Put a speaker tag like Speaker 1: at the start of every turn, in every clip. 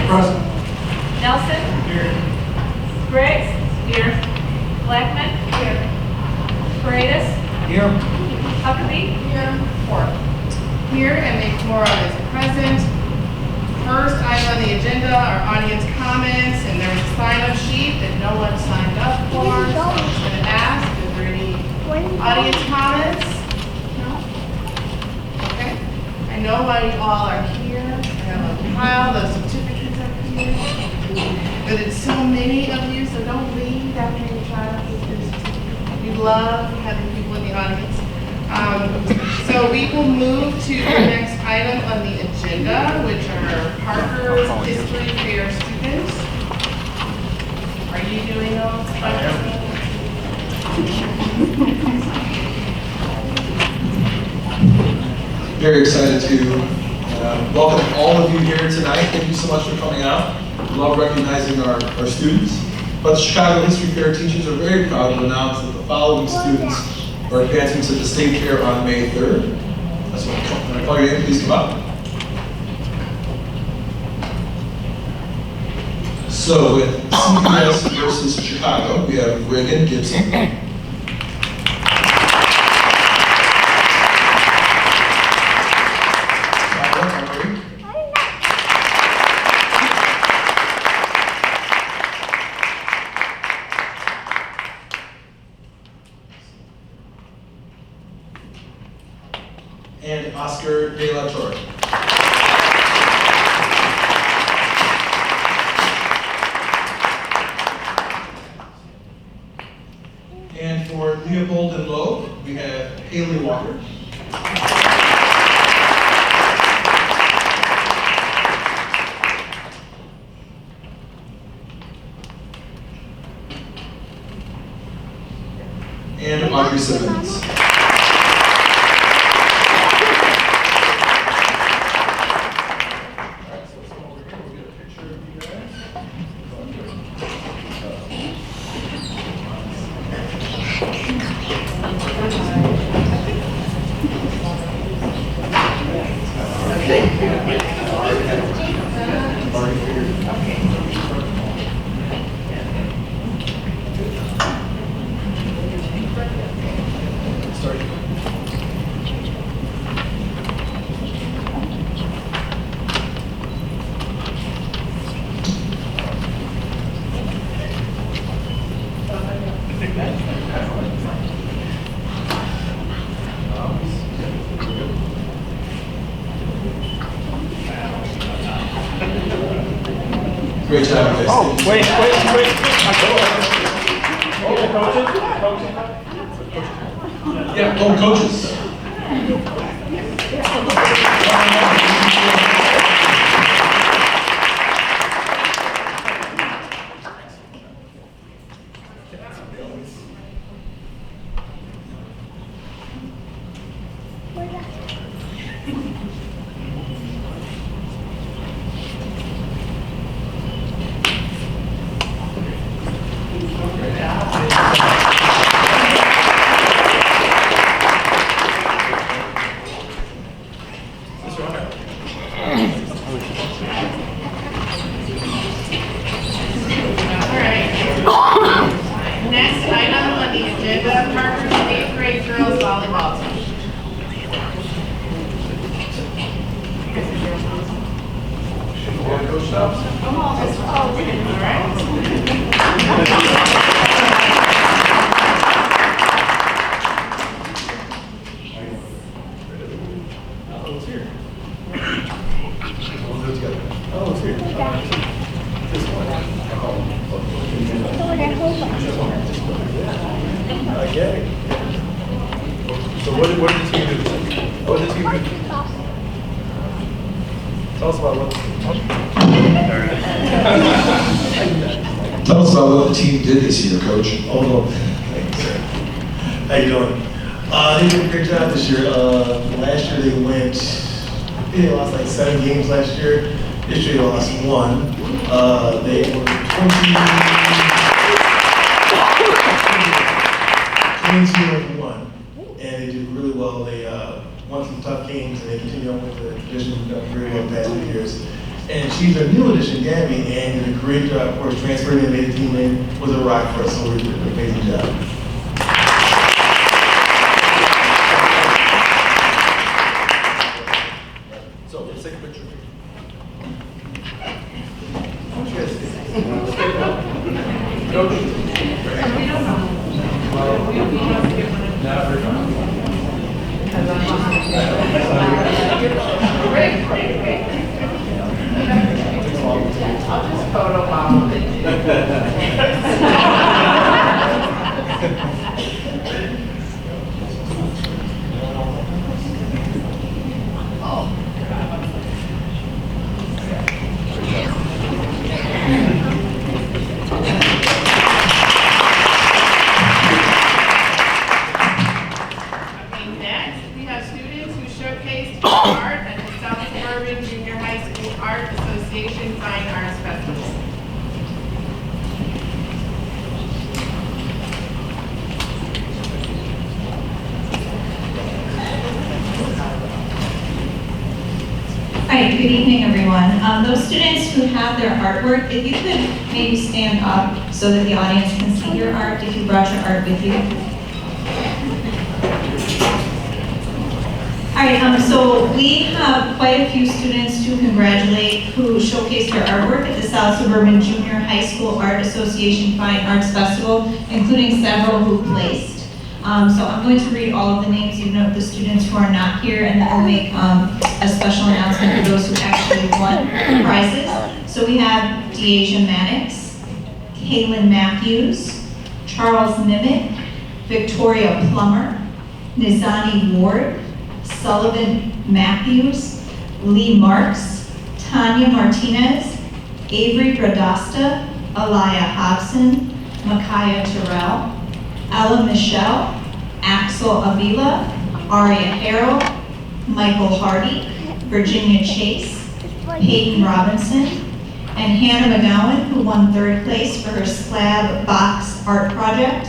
Speaker 1: Present.
Speaker 2: Nelson.
Speaker 1: Here.
Speaker 2: Briggs. Here. Blackman. Here. Paredes.
Speaker 1: Here.
Speaker 2: Huckabee.
Speaker 3: Here. Ford. Here, and McMorro is present. First item on the agenda are audience comments, and there was a sign-up sheet that no one signed up for, so I'm just going to ask, is there any audience comments? No? Okay. I know why you all are here. I have a pile of certificates up here. But it's so many of you, so don't leave after your child gets their certificate. We love having people in the audience. So we will move to the next item on the agenda, which are Parker's History Fair students. Are you doing those?
Speaker 1: I am.
Speaker 4: Very excited to welcome all of you here tonight. Thank you so much for coming out. We love recognizing our students. But the Chicago History Fair teachers are very proud to announce that the following students are advancing to the state fair on May 3rd. That's what when I call your name, please come up. So with CPS versus Chicago, we have Reagan Gibson. And Oscar De La Torre. And for Leopold and Loeb, we have Haley Walker. And Audrey Simmons. Great job, guys.
Speaker 1: Oh, wait.
Speaker 4: Yeah, coaches.
Speaker 3: Next item on the agenda, Parker's 8th grade girls volleyball team.
Speaker 1: Okay. So what did the team do? What did the team do? Tell us about what.
Speaker 4: Tell us about what the team did this year, Coach.
Speaker 5: Oh, thanks. How you doing? They did a great job this year. Last year they went, I think they lost like 7 games last year. This year they lost 1. They were 22-1, and they did really well. They won some tough games, and they continue on with the tradition. We've done very well the past few years. And she's a new addition, Gabby, and did a great job, of course, transferring and made the team in with a rock for us, so we did an amazing job.
Speaker 1: So let's take a picture.
Speaker 3: I'll just photo bomb Okay, next, we have students who showcased art at the South Suburban Junior High School Art Association Fine Arts Festival.
Speaker 6: Hi, good evening, everyone. Those students who have their artwork, if you could maybe stand up so that the audience can see your art, if you brought your art with you. All right, so we have quite a few students to congratulate who showcased their artwork at the South Suburban Junior High School Art Association Fine Arts Festival, including several who placed. So I'm going to read all of the names, even of the students who are not here, and then we'll make a special announcement for those who actually won prizes. So we have Deasia Maddox, Kaylin Matthews, Charles Nimmitt, Victoria Plummer, Nizani Ward, Sullivan Matthews, Lee Marks, Tanya Martinez, Avery Radasta, Alaya Hobson, Micaiah Terrell, Ella Michelle, Axel Avila, Aria Harrell, Michael Hardy, Virginia Chase, Peyton Robinson, and Hannah McGowan, who won 3rd place for her slab box art project,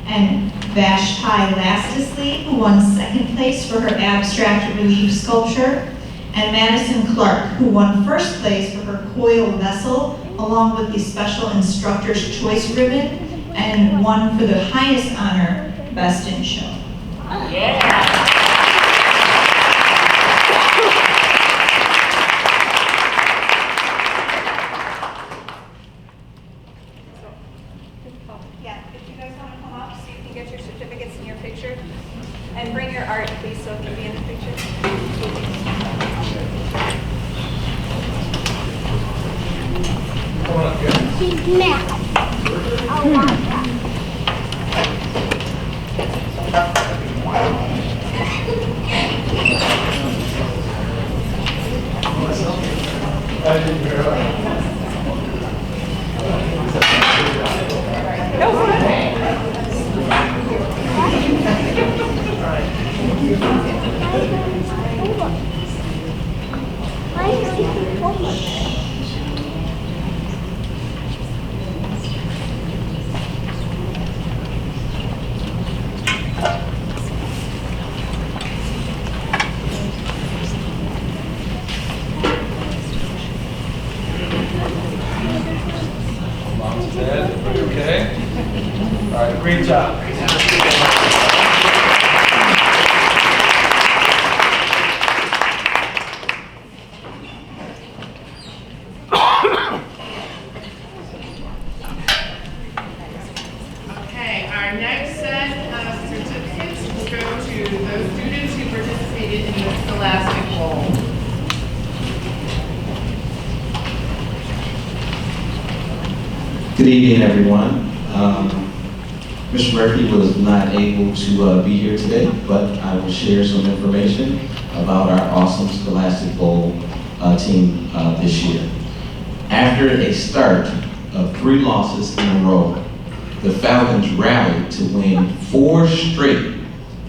Speaker 6: and Vashti Lastisley, who won 2nd place for her abstract relief sculpture, and Madison Clark, who won 1st place for her coil vessel, along with the Special Instructor's Choice Ribbon, and won for the highest honor, Best in Show.
Speaker 2: Yeah.
Speaker 6: Yeah, if you guys want to come up so you can get your certificates and your picture, and bring your art, please, so it can be in the picture.
Speaker 1: Come on up, guys.
Speaker 7: She's mad. I want that.
Speaker 1: I didn't hear that.
Speaker 7: Why is he forward?
Speaker 1: Mom's dead. Everybody okay? All right, great job.
Speaker 3: Okay, our next set of certificates will go to those students who participated in the Scholastic Bowl.
Speaker 8: Good evening, everyone. Mr. Murphy was not able to be here today, but I will share some information about our awesome Scholastic Bowl team this year. After a start of 3 losses in a row, the Falcons rallied to win 4 straight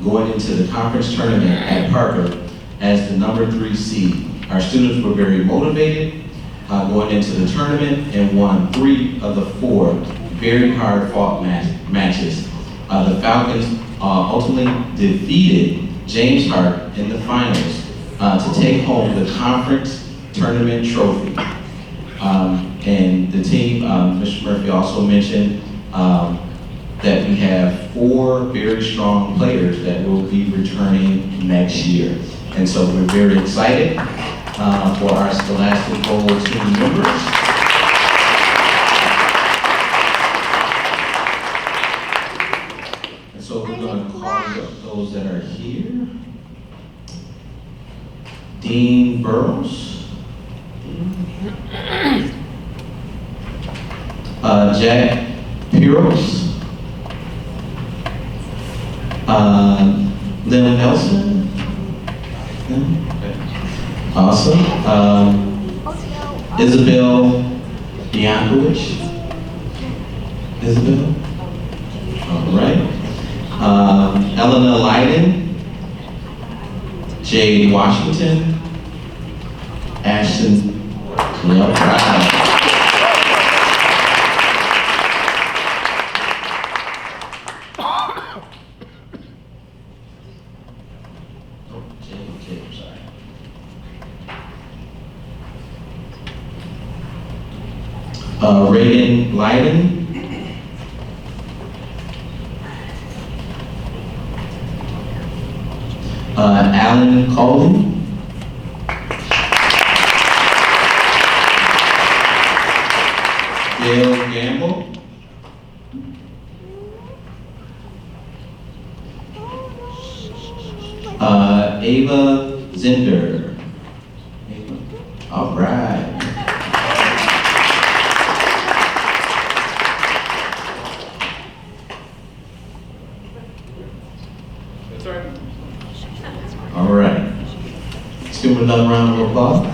Speaker 8: going into the conference tournament at Parker as the number 3 seed. Our students were very motivated going into the tournament and won 3 of the 4 very hard-fought matches. The Falcons ultimately defeated James Hart in the finals to take home the conference tournament trophy. And the team, Mr. Murphy also mentioned that we have 4 very strong players that will be returning next year. And so we're very excited for our Scholastic Bowl team members. And so we're going to call up those that are here. Dean Burrows. Jack Piros. Lynn Nelson. Awesome. Isabel Biankovich. Isabel. All right. Elena Leiden. Jade Washington. Ashton Clell Brown. Reagan Leiden. Alan Coley. Gail Gamble. Ava Zinder. All right. All right. Let's give them another round of applause.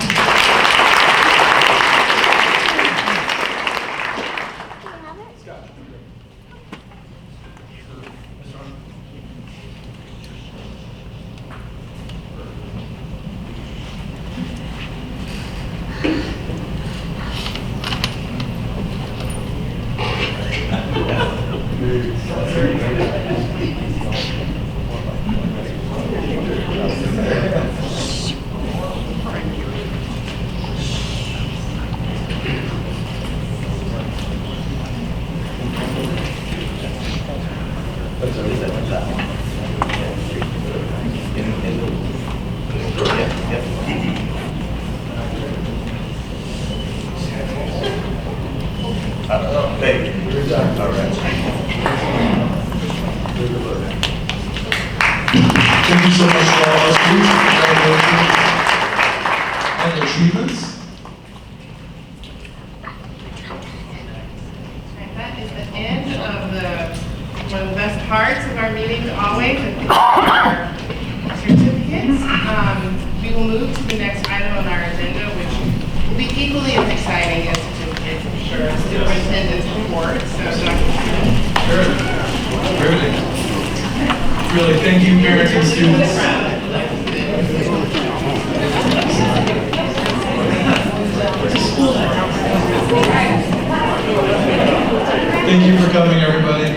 Speaker 4: Thank you so much for all our students. Congratulations and achievements.
Speaker 3: And that is the end of one of the best parts of our meetings always, our certificates. We will move to the next item on our agenda, which will be equally as exciting as certificates, I'm sure. Superintendent's report. So, Dr.
Speaker 4: Sure. Really, thank you, parents and students. Thank you for coming, everybody.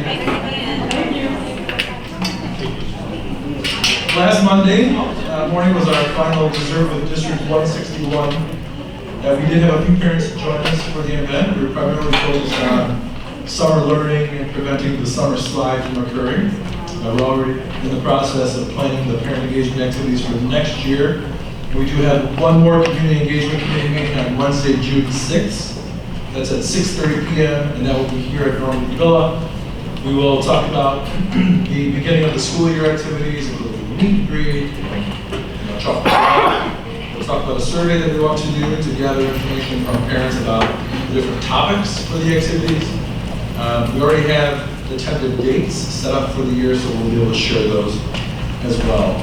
Speaker 4: Last Monday morning was our final reserve with District 161. We did have a few parents join us for the event. We were primarily focused on summer learning and preventing the summer slide from occurring. We're already in the process of planning the parent engagement activities for next year. We do have one more community engagement committee meeting on Wednesday, June 6th. That's at 6:30 p.m. and that will be here at Normandy Villa. We will talk about the beginning of the school year activities, including meet and greet, chocolate. We'll talk about a survey that we want to do to gather information from parents about the different topics for the activities. We already have the tentative dates set up for the year, so we'll be able to share those as well.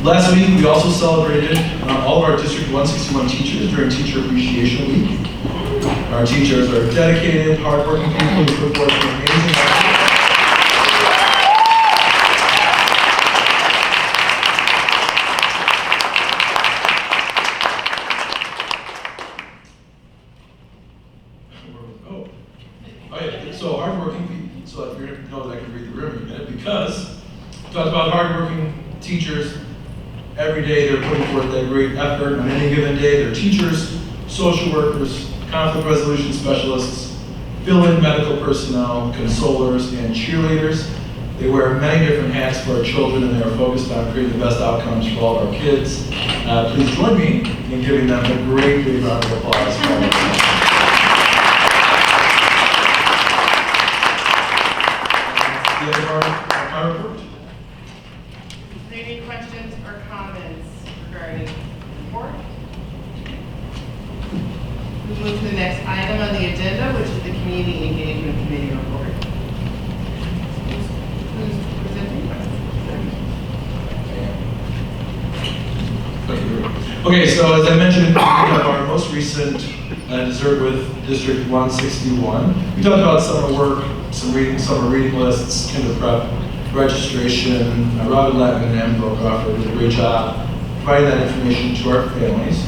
Speaker 4: Last week, we also celebrated all of our District 161 teachers during Teacher Appreciation Week. Our teachers are dedicated, hardworking people who put forth an amazing effort. So hardworking people, so you're going to know that I can read the room in a minute, because we talked about hardworking teachers Every day they're putting forth that great effort. On any given day, they're teachers, social workers, conflict resolution specialists, fill-in medical personnel, consolers, and cheerleaders. They wear many different hats for our children, and they are focused on creating the best outcomes for all of our kids. Please join me in giving them a great big round of applause. For all of them. That's the end of our report.
Speaker 3: Is there any questions or comments regarding the report? We move to the next item on the agenda, which is the Community Engagement Committee report. Who's presenting?
Speaker 4: Okay, so as I mentioned, we have our most recent dessert with District 161. We talked about summer work, summer reading lists, kinder prep, registration. Robin Latin and Ann Brokoff did a great job providing that information to our families.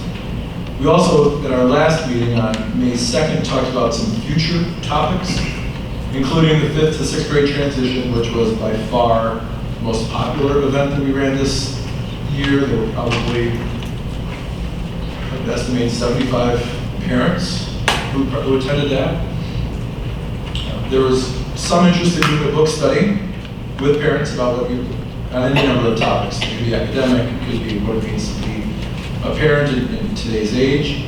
Speaker 4: We also, at our last meeting on May 2nd, talked about some future topics, including the 5th to 6th grade transition, which was by far the most popular event that we ran this year. There were probably, I would estimate, 75 parents who attended that. There was some interest in doing a book study with parents about what on any number of topics. It could be academic, it could be what it means to be a parent in today's age,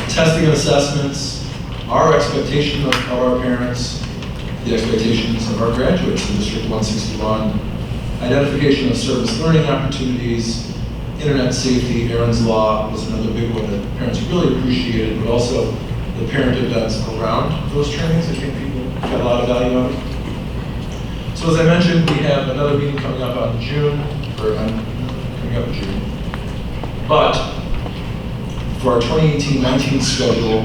Speaker 4: testing and assessments, our expectation of our parents, the expectations of our graduates in District 161, identification of service learning opportunities, internet safety. Aaron's Law was another big one that parents really appreciated, but also the parent events around those trainings. I think people got a lot of value out of it. So as I mentioned, we have another meeting coming up on June, coming up in June. But for our 2018-19 schedule,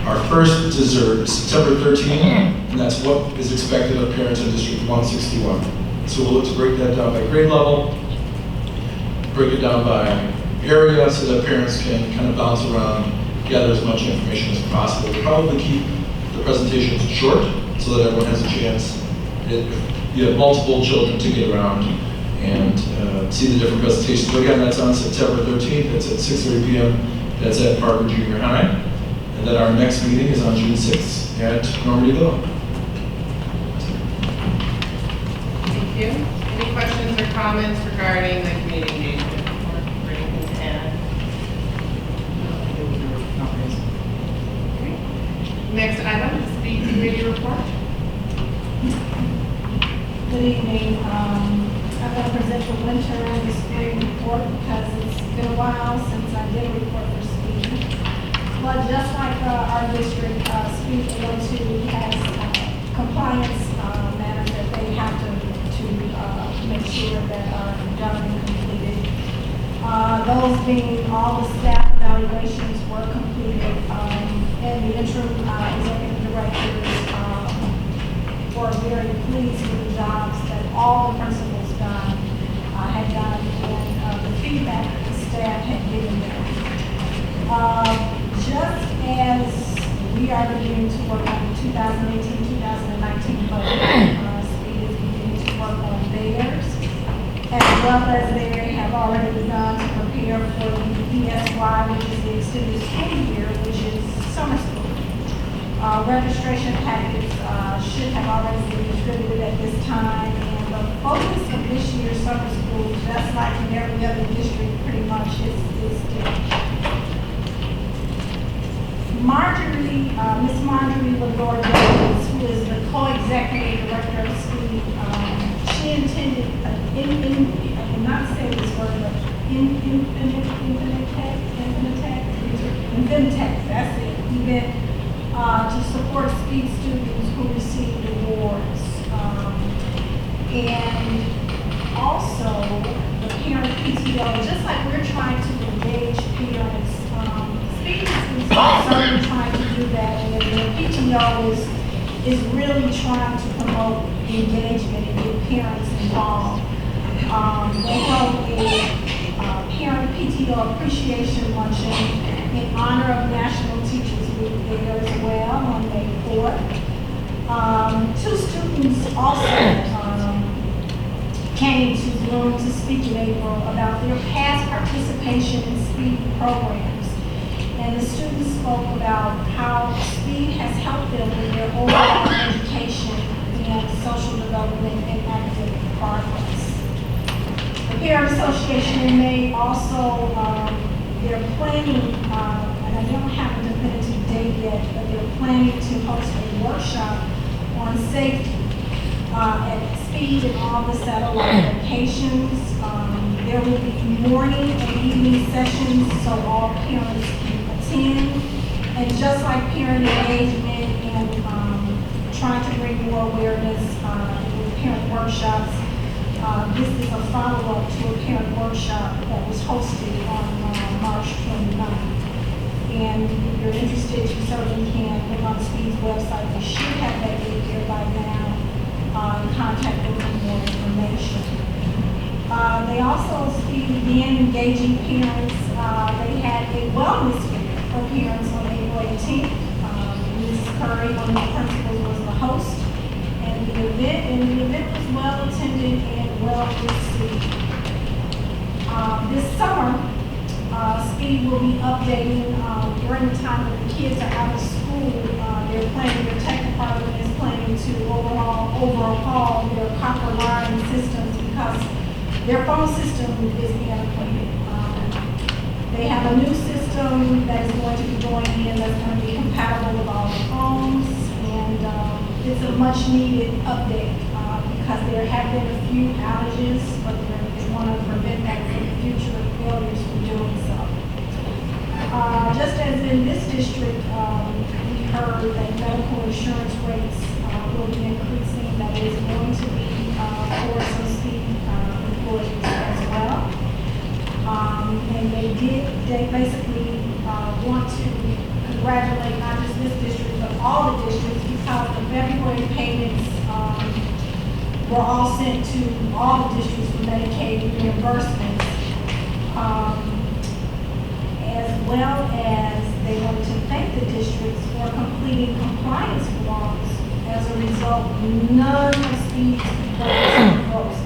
Speaker 4: our first dessert is September 13th, and that's what is expected of parents in District 161. So we'll look to break that down by grade level, break it down by area so that parents can kind of bounce around, gather as much information as possible. We'll probably keep the presentations short so that everyone has a chance. You have multiple children to get around and see the different presentations. But again, that's on September 13th. That's at 6:30 p.m. That's at Parker Junior High. And then our next meeting is on June 6th at Normandy Villa.
Speaker 3: Thank you. Any questions or comments regarding the community engagement report? Or anything to add? Okay. Next item, the speed committee report.
Speaker 9: Good evening. I'm going to present the winter and the spring report because it's been a while since I did a report for speed. But just like our district, speed 102 has compliance matters that they have to make sure that are done and completed. Those being all the staff evaluations were completed, and the interim executive directors were very pleased with the jobs that all the principals had done and the feedback that the staff had given them. Just as we are beginning to work on the 2018-2019 budget, speed is beginning to work on theirs, as well as they have already begun to prepare for the ESY, which is the extended school year, which is summer school. Registration packets should have already been distributed at this time, and the focus of this year's summer school, just like in every other district, pretty much is Marjorie, Miss Marjorie Lador Davis, who is the co-executive director of speed, she intended, I cannot say this word, but Infinitec, that's it, event, to support speed students who received awards. And also the parent PTO, just like we're trying to engage parents, speed is certainly trying to do that, and the PTO is really trying to promote engagement and get parents involved. They held a parent PTO appreciation luncheon in honor of National Teachers Week there as well on May 4th. Two students also came to Zoom to speak in April about their past participation in SPEED programs. And the students spoke about how SPEED has helped them in their overall education and social development and academic progress. The Parent Association in May also, they're planning, and I don't have a definitive date yet, but they're planning to host a workshop on safety at SPEED and all the satellite locations. There will be morning and evening sessions so all parents can attend. And just like parent engagement and trying to bring more awareness with parent workshops, this is a follow-up to a parent workshop that was hosted on March 29th. And if you're interested, you certainly can look on SPEED's website. They should have that link here by now. Contact them for more information. They also began engaging parents. They had a wellness fair for parents on April 18th. Mrs. Curry, one of the principals, was the host. And the event was well attended and well received. This summer, SPEED will be updating during the time that the kids are out of school. Their tech department is planning to overhaul their copper line systems because their phone system is antiquated. They have a new system that is going to be going in that's going to be compatible with all the phones, and it's a much needed update because there have been a few outages, but they want to prevent that from future failures from doing so. Just as in this district, we heard that medical insurance rates will be increasing. That is going to be for some SPEED employees as well. And they basically want to congratulate not just this district, but all the districts because the February payments were all sent to all the districts for Medicaid reimbursements. As well as they wanted to thank the districts for completing compliance forms. As a result, none of SPEED's employees were closed.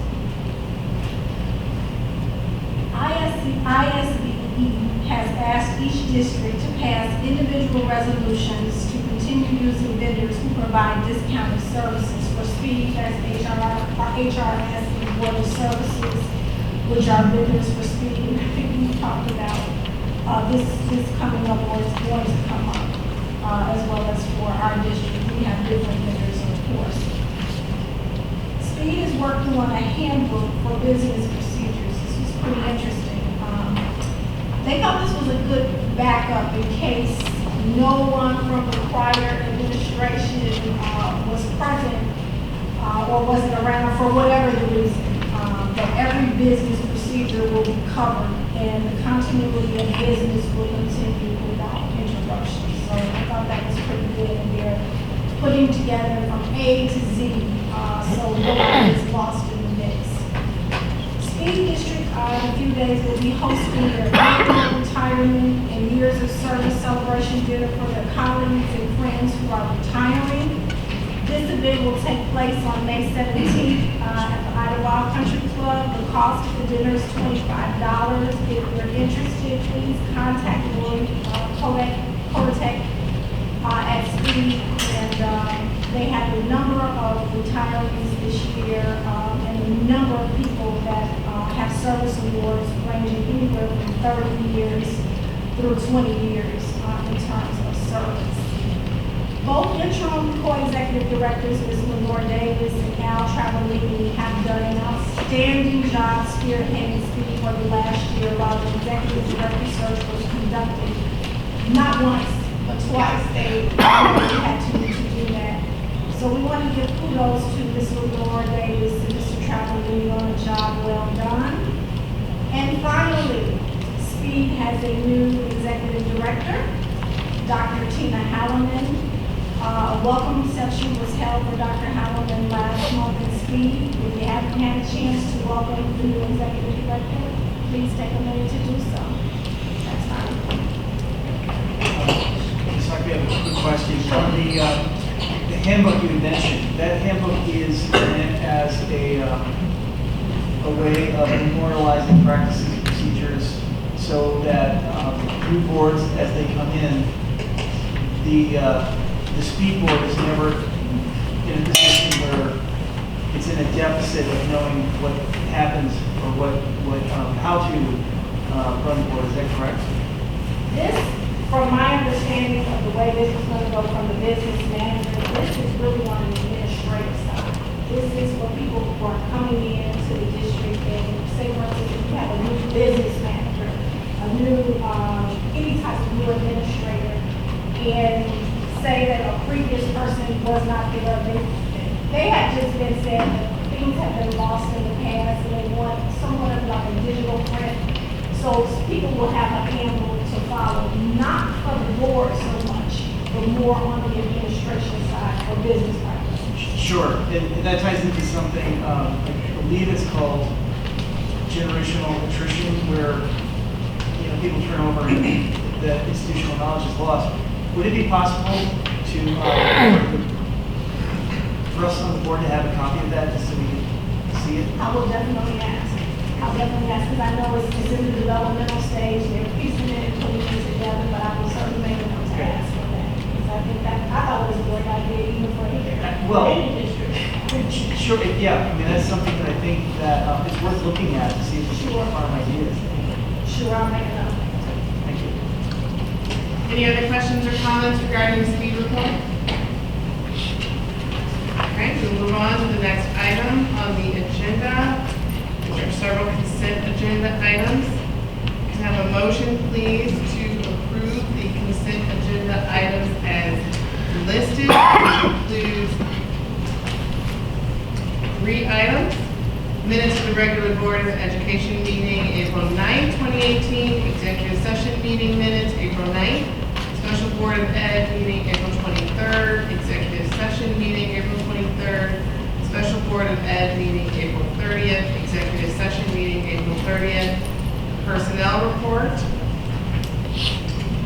Speaker 9: ISBE has asked each district to pass individual resolutions to continue using vendors who provide discounted services for SPEED as HRS and Board of Services, which are vendors for SPEED. I think we talked about this coming up or it's going to come up, as well as for our district. We have different vendors, of course. SPEED is working on a handbook for business procedures. This is pretty interesting. They thought this was a good backup in case no one from the prior administration was present or wasn't around for whatever the reason. But every business procedure will be covered and the continuity of business will continue without interruption. So I thought that was pretty good, and they're putting together from A to Z, so nobody is lost in the mix. SPEED District in a few days will be hosting their annual retirement and years of service celebration dinner for their colleagues and friends who are retiring. This event will take place on May 17th at the Idlewild Country Club. The cost of the dinner is $25. If you're interested, please contact Lori Kotek at SPEED. And they have a number of retirees this year and a number of people that have service awards ranging anywhere from 30 years through 20 years in terms of service. Both interim co-executive directors, Ms. Lenore Davis and Al Travellini, have done an outstanding job spearheading SPEED for the last year while the executive director search was conducted. Not once, but twice they had to do that. So we want to give kudos to Ms. Lenore Davis and Mr. Travellini on a job well done. And finally, SPEED has a new executive director, Dr. Tina Hallinan. A welcome reception was held for Dr. Hallinan last month at SPEED. If you haven't had a chance to welcome the new executive director, please take a minute to do so. That's fine.
Speaker 10: Just like we have a quick question. On the handbook you mentioned, that handbook is meant as a a way of memorializing practices and procedures so that new boards, as they come in, the speed board is never in a position where it's in a deficit of knowing what happens or how to run the board. Is that correct?
Speaker 9: This, from my understanding of the way this is going to go from the business manager, this is really on the administrative side. This is for people who are coming into the district and say, for instance, if you have a new business manager, a new, any type of new administrator, and say that a previous person was not there, they have just been said that things have been lost in the past and they want somewhat of like a digital print. So people will have a handbook to follow, not for the board so much, but more on the administration side for business practice.
Speaker 10: Sure, and that ties into something, I believe it's called generational attrition, where people turn over and the institutional knowledge is lost. Would it be possible to, for us on the board to have a copy of that just so we can see it?
Speaker 9: I will definitely ask. I'll definitely ask, because I know it's in the developmental stage, they're piecing it and putting it together, but I will certainly make a note to ask for that. Because I think that, I thought it was a great idea even for here.
Speaker 10: Well,
Speaker 9: Any district.
Speaker 10: sure, yeah, I mean, that's something that I think that it's worth looking at to see if we can find ideas.
Speaker 9: Sure, I'll make a note.
Speaker 10: Thank you.
Speaker 3: Any other questions or comments regarding the speed report? Okay, we'll move on to the next item on the agenda. There are several consent agenda items. Can I have a motion, please, to approve the consent agenda items as listed, which includes 3 items. Minutes of the regular Board of Education meeting, April 9, 2018, executive session meeting minutes, April 9th, special Board of Ed meeting, April 23rd, executive session meeting, April 23rd, special Board of Ed meeting, April 30th, executive session meeting, April 30th, personnel report,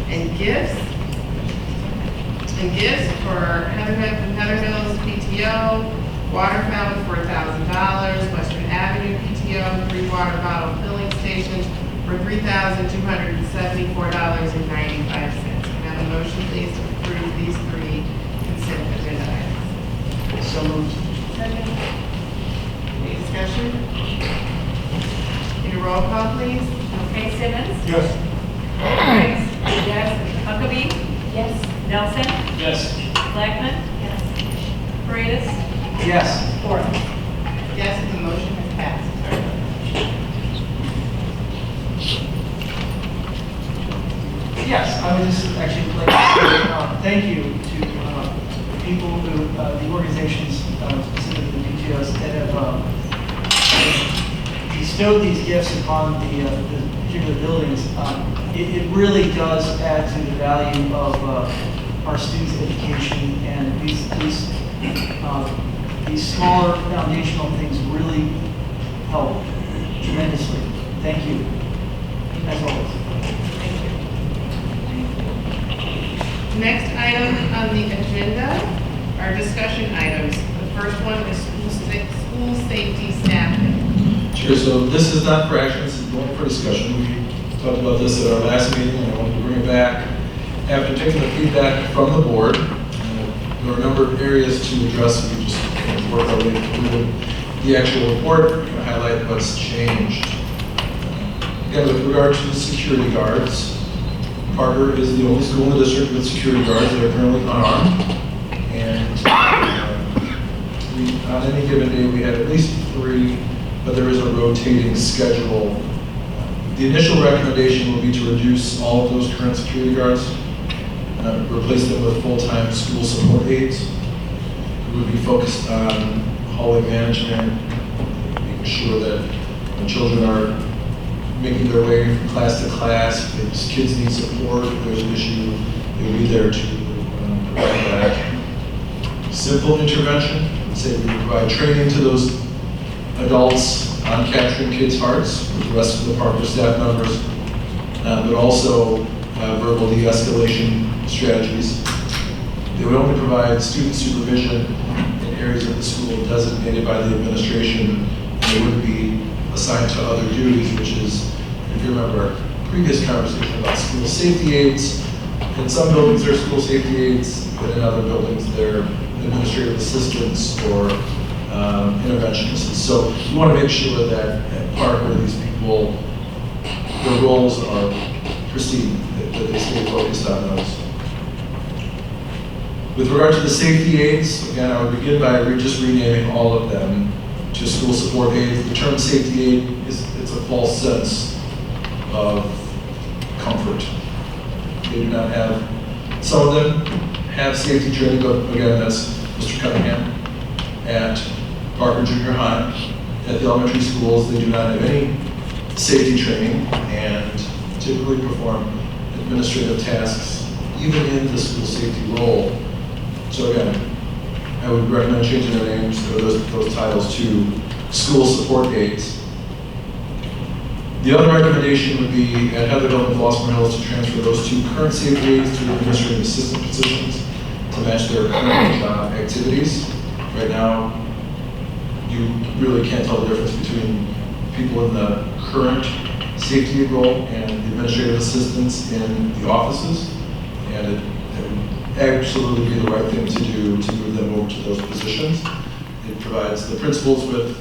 Speaker 3: and gifts. And gifts for Heather Hills PTO, water fountain $4,000, Western Avenue PTO, 3 water bottle filling stations for $3,274.95. Can I have a motion, please, to approve these 3 consent agenda items?
Speaker 10: So moved.
Speaker 3: Any discussion? Need a roll call, please?
Speaker 2: Okay, Simmons?
Speaker 1: Yes.
Speaker 2: Briggs? Yes. Huckabee?
Speaker 9: Yes.
Speaker 2: Nelson?
Speaker 10: Yes.
Speaker 2: Blackman? Yes. Paredes?
Speaker 10: Yes.
Speaker 2: Ford?
Speaker 3: Yes, the motion has passed.
Speaker 10: Yes, I would just actually like to say thank you to the people who, the organizations, specifically the PTOs, that have bestowed these gifts upon the particular buildings. It really does add to the value of our students' education, and these smaller foundational things really help tremendously. Thank you, as always.
Speaker 3: Next item on the agenda are discussion items. The first one is school safety staffing.
Speaker 4: Sure, so this is not for action, this is more for discussion. We talked about this at our last meeting, and I wanted to bring it back. After taking the feedback from the board, there are a number of areas to address. We just work our way through the actual report, highlight what's changed. Again, with regard to security guards, Parker is the only school in the district with security guards that are currently unarmed. And on any given day, we have at least 3, but there is a rotating schedule. The initial recommendation will be to reduce all of those current security guards, replace them with full-time school support aides who would be focused on hallway management, making sure that when children are making their way from class to class, if kids need support, if there's an issue, they will be there to provide that. Simple intervention, say we provide training to those adults on capturing kids' hearts with the rest of the Parker staff members, but also verbal de-escalation strategies. They would only provide student supervision in areas of the school designated by the administration, and they wouldn't be assigned to other duties, which is, if you remember our previous conversation about school safety aides, in some buildings they're school safety aides, but in other buildings they're administrative assistants or interventionists. So we want to make sure that at Parker, these people, their roles are pristine, that they stay focused on those. With regard to the safety aides, again, I would begin by just renaming all of them to school support aides. The term safety aid it's a false sense of comfort. They do not have, some of them have safety training, but again, that's Mr. Cunningham. At Parker Junior High, at the elementary schools, they do not have any safety training and typically perform administrative tasks, even in the school safety role. So again, I would recommend changing their names or those titles to school support aides. The other recommendation would be at Heatherville and Flossmoor Hills to transfer those two current safety aides to administrative assistant positions to match their current job activities. Right now, you really can't tell the difference between people in the current safety aid role and the administrative assistants in the offices, and it would absolutely be the right thing to do to move them over to those positions. It provides the principals with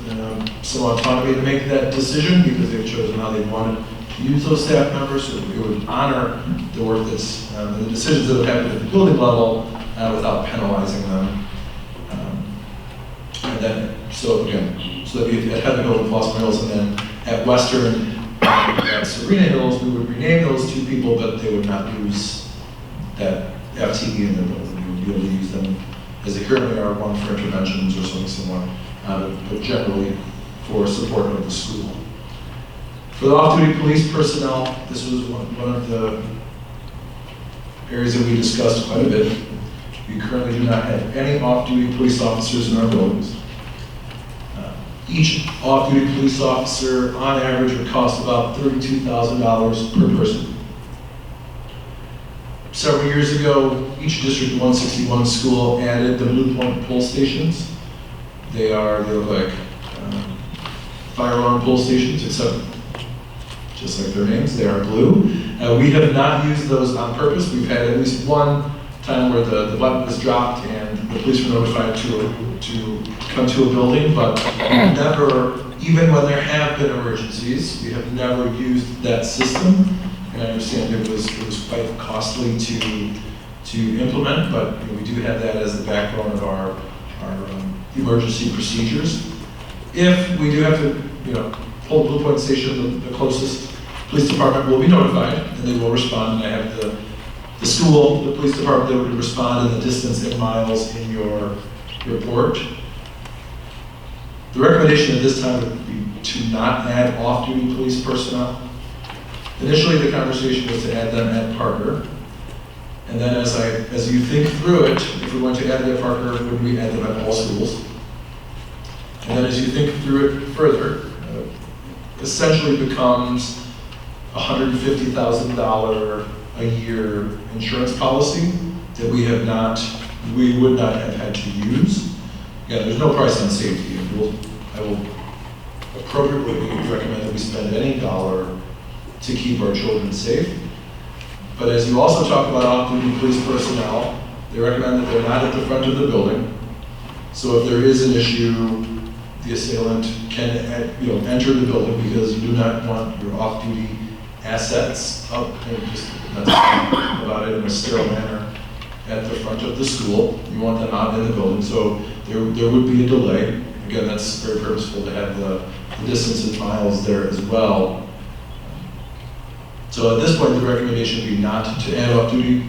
Speaker 4: some autonomy to make that decision because they've chosen how they wanted to use those staff members, so it would honor the work that's, the decisions that have happened at the building level without penalizing them. And then, so again, so that'd be at Heatherville and Flossmoor Hills, and then at Western, at Serena Hills, we would rename those two people, but they would not use that FTE in their building. We would be able to use them as they currently are, one for interventions or something similar, but generally for support of the school. For the off-duty police personnel, this was one of the areas that we discussed quite a bit. We currently do not have any off-duty police officers in our buildings. Each off-duty police officer, on average, would cost about $32,000 per person. Several years ago, each District 161 school added the Blue Point pull stations. They look like fire alarm pull stations, except just like their names, they are blue. We have not used those on purpose. We've had at least one time where the button was dropped and the police were notified to come to a building, but never, even when there have been emergencies, we have never used that system. And I understand it was quite costly to implement, but we do have that as the backbone of our emergency procedures. If we do have to, pull the Blue Point station, the closest police department will be notified, and they will respond. And I have the school, the police department, that would respond in the distance in miles in your report. The recommendation at this time would be to not add off-duty police personnel. Initially, the conversation was to add them at Parker. And then as you think through it, if we're going to add it at Parker, would we add them at all schools? And then as you think through it further, essentially becomes a $150,000 a year insurance policy that we would not have had to use. Again, there's no price on safety. I will appropriately recommend that we spend any dollar to keep our children safe. But as you also talk about off-duty police personnel, they recommend that they're not at the front of the building. So if there is an issue, the assailant can enter the building because you do not want your off-duty assets up and just about it in a sterile manner at the front of the school. You want them out in the building, so there would be a delay. Again, that's very purposeful to have the distance in miles there as well. So at this point, the recommendation would be not to add off-duty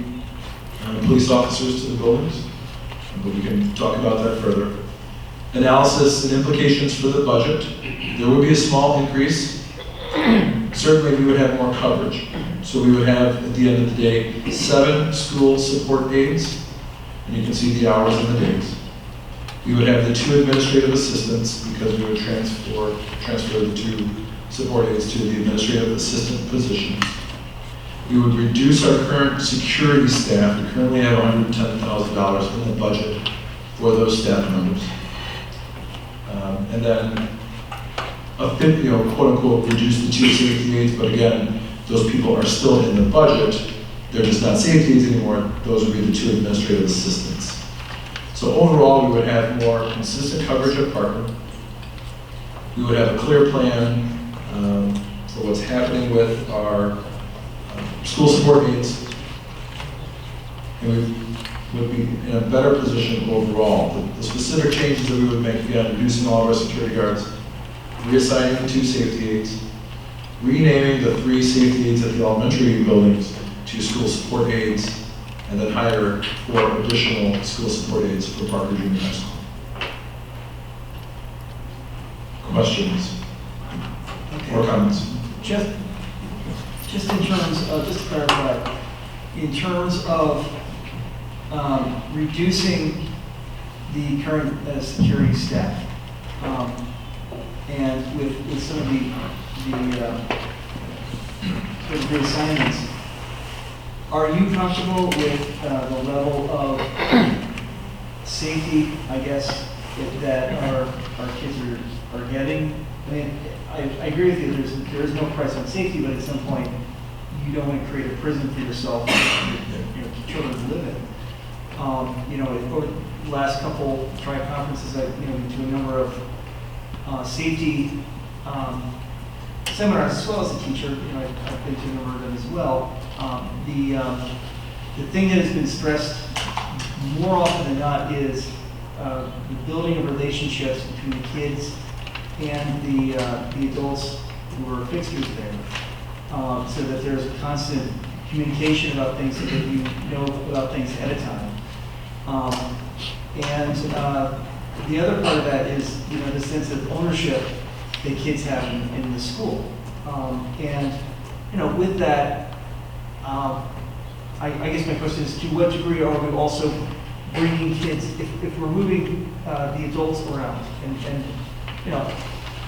Speaker 4: police officers to the buildings, but we can talk about that further. Analysis and implications for the budget. There would be a small increase. Certainly, we would have more coverage. So we would have, at the end of the day, 7 school support aides, and you can see the hours and the days. We would have the 2 administrative assistants because we would transfer the 2 support aides to the administrative assistant positions. We would reduce our current security staff. We currently have $110,000 in the budget for those staff members. And then quote unquote, reduce the 2 safety aides, but again, those people are still in the budget. They're just not safety aides anymore. Those would be the 2 administrative assistants. So overall, we would have more consistent coverage at Parker. We would have a clear plan for what's happening with our school support aides. And we would be in a better position overall. The specific changes that we would make, again, reducing all of our security guards, reassigning the 2 safety aides, renaming the 3 safety aides at the elementary buildings to school support aides, and then hire 4 additional school support aides for Parker Junior High School. Questions or comments?
Speaker 10: Just in terms of, just to clarify, in terms of reducing the current security staff, and with some of the assignments, are you comfortable with the level of safety, I guess, that our kids are getting? I mean, I agree with you, there is no price on safety, but at some point, you don't want to create a prison for yourself and your children to live in. Over the last couple tribe conferences, I've been to a number of safety seminars, as well as a teacher. I've been to a number of them as well. The thing that has been stressed more often than not is the building of relationships between the kids and the adults who are fixtures there, so that there's constant communication about things so that you know about things ahead of time. And the other part of that is, the sense of ownership that kids have in the school. With that, I guess my question is, to what degree are we also bringing kids, if we're moving the adults around and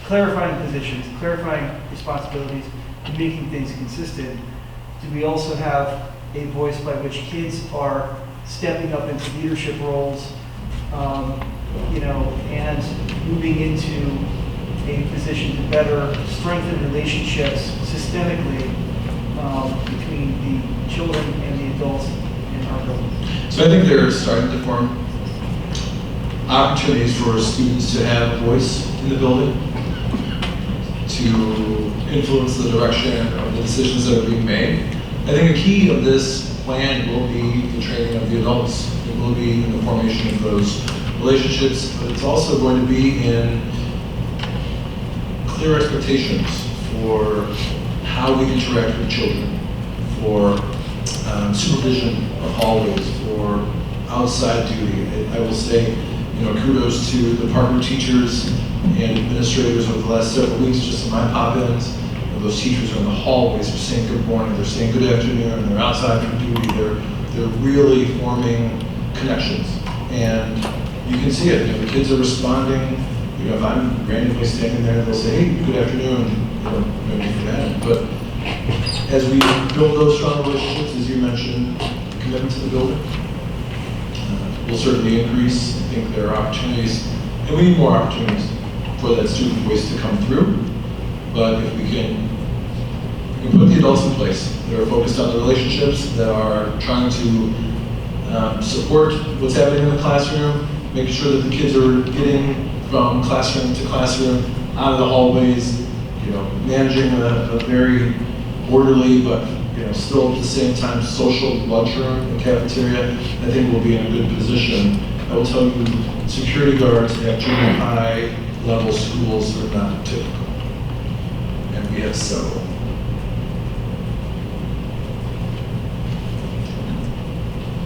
Speaker 10: clarifying positions, clarifying responsibilities, and making things consistent, do we also have a voice by which kids are stepping up into leadership roles, and moving into a position to better strengthen relationships systemically between the children and the adults in our building?
Speaker 4: So I think they're starting to form opportunities for students to have a voice in the building, to influence the direction of the decisions that are being made. I think a key of this plan will be the training of the adults. It will be in the formation of those relationships, but it's also going to be in clear expectations for how we interact with children, for supervision of hallways, for outside duty. I will say, kudos to the Parker teachers and administrators over the last several weeks, just in my pop-ins. Those teachers are in the hallways, they're saying good morning, they're saying good afternoon, and they're outside for duty. They're really forming connections. And you can see it, the kids are responding. If I'm randomly standing there, they'll say, hey, good afternoon, maybe for that. But as we build those strong relationships, as you mentioned, the commitment to the building will certainly increase. I think there are opportunities, and we need more opportunities for that student voice to come through. But if we can put the adults in place that are focused on the relationships, that are trying to support what's happening in the classroom, making sure that the kids are getting from classroom to classroom, out of the hallways, managing a very orderly but still at the same time social lunchroom and cafeteria, I think we'll be in a good position. I will tell you, security guards at junior high level schools are not typical. And we have several.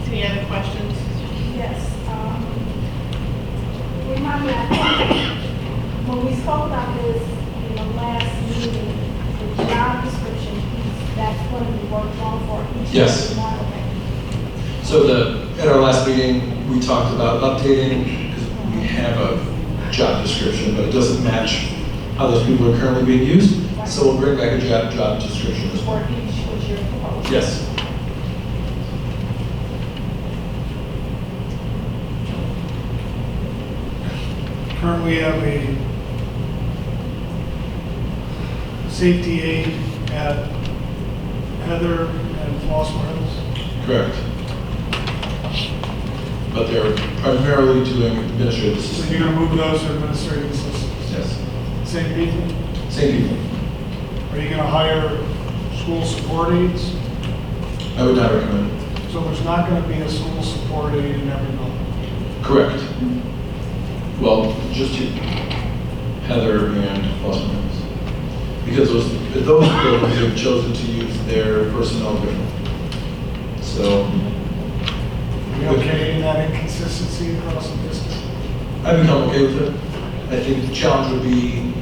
Speaker 3: Any other questions?
Speaker 9: Yes. Remind me, I think when we spoke about this in the last meeting, the job description piece, that's going to be worked on for each
Speaker 4: Yes.
Speaker 9: and every one of them.
Speaker 4: So at our last meeting, we talked about updating, because we have a job description, but it doesn't match how those people are currently being used. So we'll bring back a job description as well.
Speaker 9: For each, which you're proposing.
Speaker 4: Yes.
Speaker 5: Currently, we have
Speaker 11: safety aid at Heather and Flossmoor Hills?
Speaker 4: Correct. But they're primarily doing administrative
Speaker 11: So
Speaker 4: assistance.
Speaker 11: you're gonna move those to administrative assistants?
Speaker 4: Yes,
Speaker 11: Same people?
Speaker 4: same people.
Speaker 11: Are you gonna hire school support aides?
Speaker 4: I would not recommend it.
Speaker 11: So there's not gonna be a school support aide in every building?
Speaker 4: Correct. Well, just to Heather and Foster Mills. Because those buildings have chosen to use their personnel differently. So,
Speaker 11: Are you okay in that inconsistency across the district?
Speaker 4: I become okay with it. I think the challenge would be,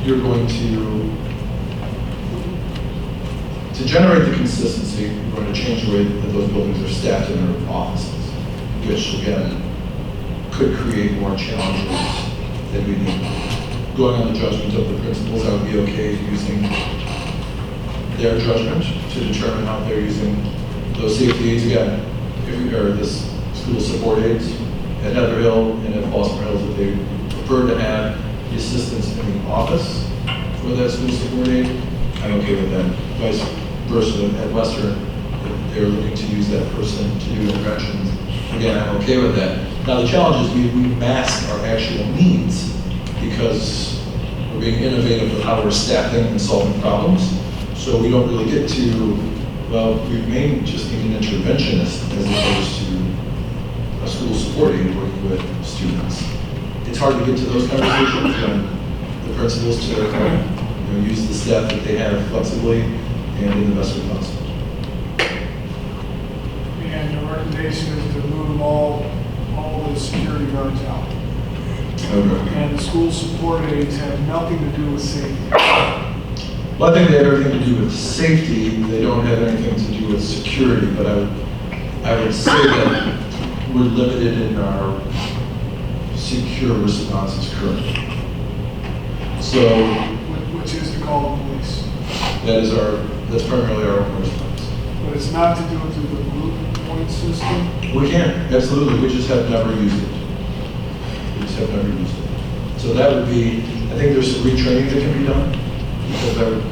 Speaker 4: you're going to generate the consistency, you're going to change the way that those buildings are staffed in their offices, which again, could create more challenges than we need. Going on the judgment of the principals, I would be okay using their judgment to determine how they're using those safety aids. Again, if we are this school support aids at Heather Hill and at Foster Hills, if they prefer to have the assistants in the office for that school support aid, I'm okay with that. Vice versa at Western, if they're looking to use that person to do interventions, again, I'm okay with that. Now the challenge is we mask our actual needs because we're being innovative with how we're staffing and solving problems. So we don't really get to, well, we may just need an interventionist as opposed to a school support aide working with students. It's hard to get to those conversations when the principals to use the staff that they have flexibly and in the best way possible.
Speaker 11: And your recommendation is to move all the security guards out?
Speaker 4: Okay.
Speaker 11: And the school support aides have nothing to do with safety?
Speaker 4: Well, I think they have everything to do with safety. They don't have anything to do with security, but I would say that we're limited in our secure responses currently. So
Speaker 11: Which is to call the police?
Speaker 4: that's primarily our own response.
Speaker 11: But it's not to do with the Blue Point system?
Speaker 4: We can, absolutely. We just have never used it. So that would be, I think there's some retraining that can be done. Because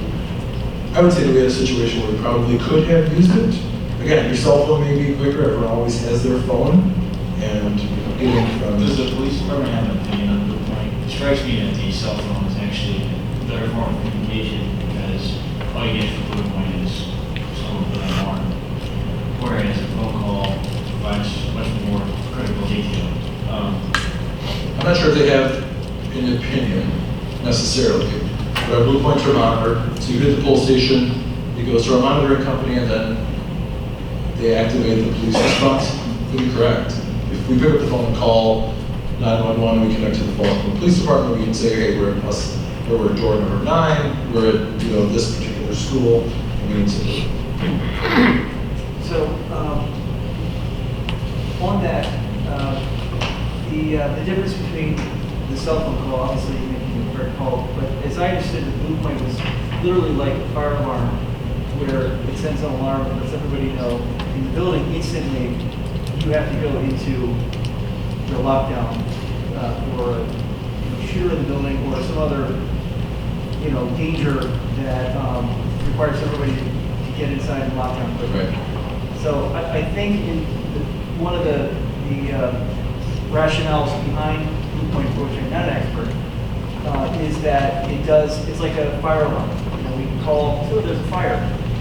Speaker 4: I would say that we had a situation where we probably could have used it. Again, your cell phone may be quicker, everyone always has their phone, and getting from.
Speaker 12: Does the police department have an opinion on Blue Point? It strikes me that the cell phone is actually a better form of communication because all you get from Blue Point is someone with an alarm. Whereas a phone call provides much more critical detail.
Speaker 4: I'm not sure if they have an opinion necessarily. But our Blue Point thermometer, so you hit the pull station, it goes to our monitoring company, and then they activate the police response. You'll be correct. If we pick up the phone and call 911, we connect to the Baltimore Police Department, we can say, hey, we're at door number 9, we're at this particular school, and we need to.
Speaker 10: So, on that, the difference between the cell phone call, obviously you making a correct call, but as I understood, the Blue Point was literally like a fire alarm, where it sends an alarm and lets everybody know in the building instantly you have to go into the lockdown or a shooter in the building or some other danger that requires everybody to get inside and lock down quickly.
Speaker 4: Right.
Speaker 10: So I think one of the rationales behind Blue Point, which I'm not an expert, is that it's like a fire alarm. We can call, so there's a fire,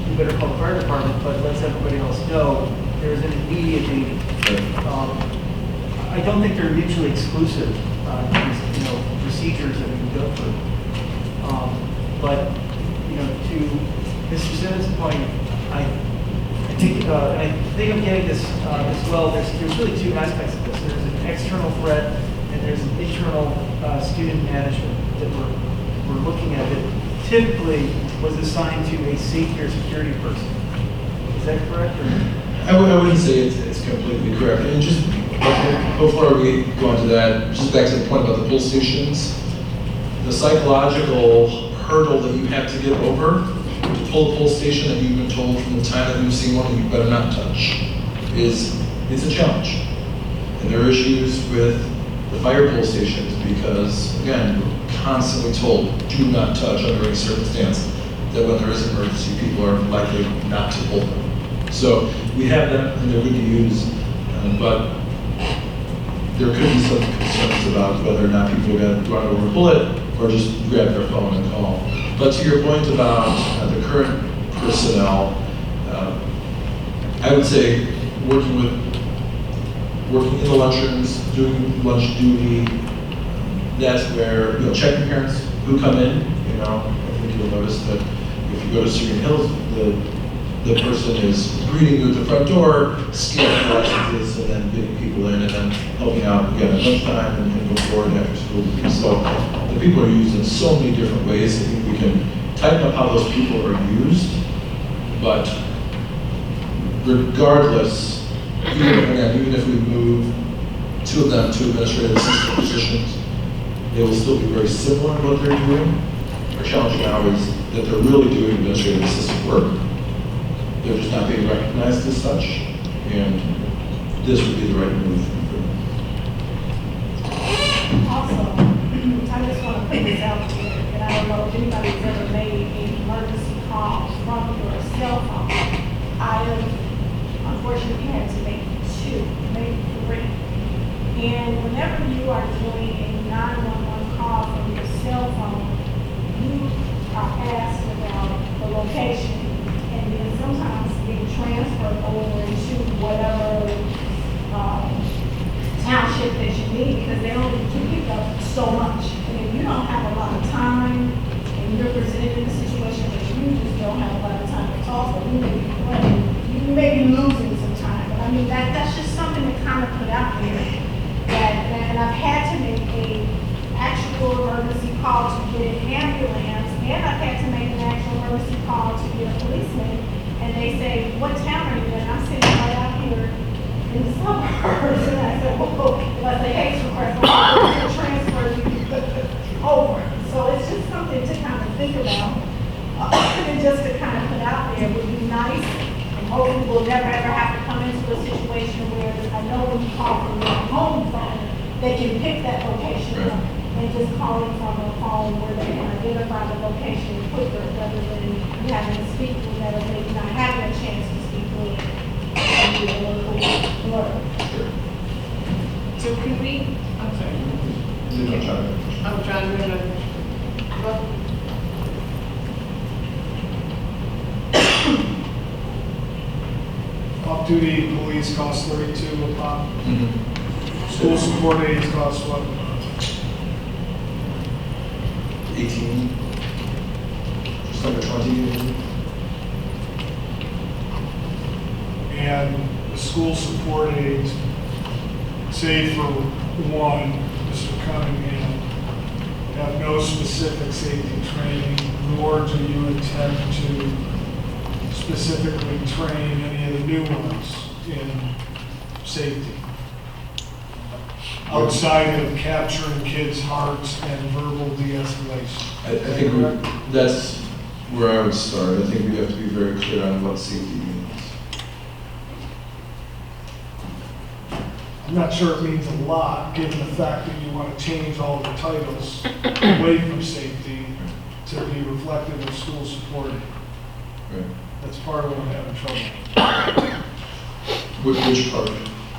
Speaker 10: we better call the fire department, but let's everybody else know there's an immediate danger. I don't think they're mutually exclusive, these procedures that we can go through. But to Mr. Simmons' point, I think I'm getting this as well. There's really two aspects of this. There's an external threat and there's an internal student management that we're looking at that typically was assigned to a safety or security person. Is that correct?
Speaker 4: I wouldn't say it's completely correct. And just before we go into that, just back to the point about the pull stations, the psychological hurdle that you have to get over to pull a pull station that you've been told from the time that you've seen one that you better not touch it's a challenge. And there are issues with the fire pull stations because, again, we're constantly told, do not touch under any circumstance. that when there is an emergency, people are likely not to pull them. So we have them, and they're good to use, but there could be some concerns about whether or not people are going to run over and pull it, or just grab their phone and call. But to your point about the current personnel, I would say working in the lunchrooms, doing lunch duty, that's where, checking parents who come in, I think you'll notice that if you go to Serene Hills, the person is greeting you at the front door, scanning licenses, and then getting people in, and then helping out again at lunchtime and before and after school. So the people are used in so many different ways. I think we can tighten up how those people are used, but regardless, even if we move two of them to administrative assistant positions, they will still be very similar in what they're doing. Our challenge now is that they're really doing administrative assistant work. They're just not being recognized as such, and this would be the right move for them.
Speaker 9: Also, I just want to put this out there, and I don't know if anybody's ever made an emergency call from your cell phone. I have unfortunately had to make 2, maybe 3. And whenever you are doing a 911 call from your cell phone, you are asked about the location, and then sometimes being transferred over to whatever township that you need, because they only can pick up so much. And if you don't have a lot of time, and you're presented in a situation where you just don't have a lot of time to talk, or you may be losing some time. But I mean, that's just something to kind of put out there. And I've had to make a actual emergency call to get an ambulance, and I've had to make an actual emergency call to get a policeman. And they say, "What town are you in?" I'm sitting right out here in the suburbs, and I said, "Well, let's say Hayes request, I'm going to transfer you over." So it's just something to kind of think about, and just to kind of put out there. It would be nice, and hopefully we'll never ever have to come into a situation where I know when you call from your home phone, they can pick that location up and just call it from a phone where they can identify the location quicker, rather than you having to speak with that, or maybe not having a chance to speak with it.
Speaker 3: So can we, I'm sorry. I'm trying to remember.
Speaker 11: Off-duty police costs 32 a pop. School support aides cost what?
Speaker 4: 18, just under 20.
Speaker 11: And the school support aides, say for one, Mr. Cunningham, have no specific safety training, nor do you intend to specifically train any of the new ones in safety, outside of capturing kids' hearts and verbal de-escalation.
Speaker 4: I think that's where I would start. I think we have to be very clear on what safety means.
Speaker 11: I'm not sure it means a lot, given the fact that you want to change all the titles away from safety to be reflective of school support.
Speaker 4: Right.
Speaker 11: That's part of what I'm having trouble.
Speaker 4: Which part?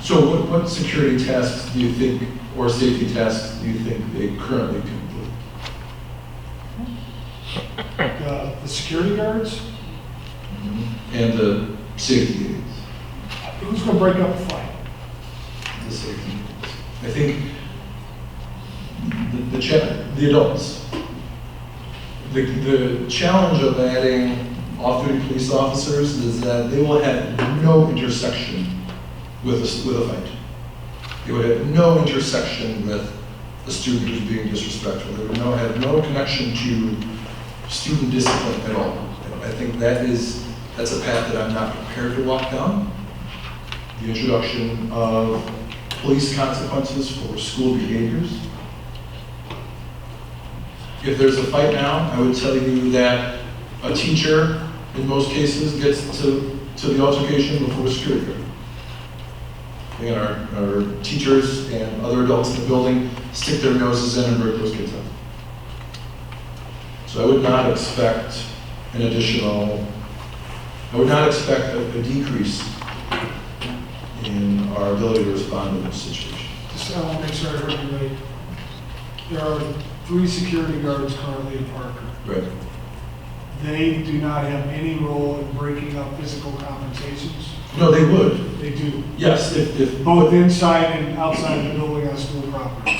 Speaker 4: So what security tasks do you think, or safety tasks do you think they currently complete?
Speaker 11: The security guards,
Speaker 4: And the safety aides?
Speaker 11: who's going to break up a fight?
Speaker 4: The safety aides. I think the adults. The challenge of adding off-duty police officers is that they will have no intersection with a fight. They would have no intersection with a student who's being disrespectful. They would have no connection to student discipline at all. I think that's a path that I'm not prepared to walk down. The introduction of police consequences for school behaviors. If there's a fight now, I would tell you that a teacher, in most cases, gets to the altercation before a security guard. And our teachers and other adults in the building stick their noses in and break those kids up. So I would not expect an additional, I would not expect a decrease in our ability to respond to this situation.
Speaker 11: Just, I want to make sure I heard you right. There are 3 security guards currently at Parker.
Speaker 4: Right.
Speaker 11: They do not have any role in breaking up physical confrontations.
Speaker 4: No, they would.
Speaker 11: They do.
Speaker 4: Yes, if
Speaker 11: Both inside and outside the building on school property.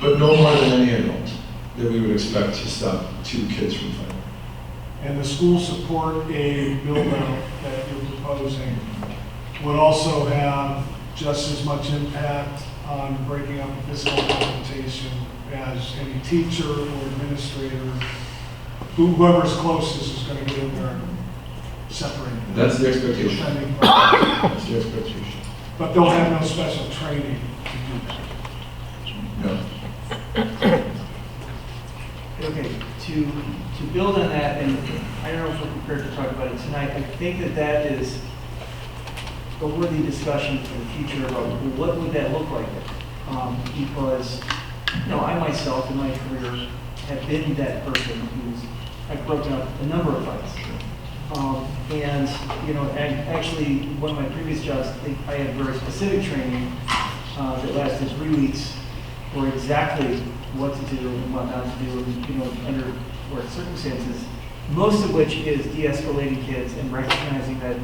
Speaker 4: but no more than any adult that we would expect to stop 2 kids from fighting.
Speaker 11: And the school support aid build-out that you're proposing would also have just as much impact on breaking up a physical confrontation as any teacher or administrator, whoever's closest is going to get in there and separate them.
Speaker 4: That's the expectation.
Speaker 11: Defending
Speaker 4: That's the expectation.
Speaker 11: But they'll have no special training to do that.
Speaker 4: No.
Speaker 10: Okay, to build on that, and I don't know if we're prepared to talk about it tonight, I think that is a worthy discussion for the future about what would that look like? Because, I myself in my career have been that person I've broken up a number of fights. And actually, one of my previous jobs, I had very specific training that lasted 3 weeks for exactly what to do and what not to do, and, under what circumstances, most of which is de-escalating kids and recognizing that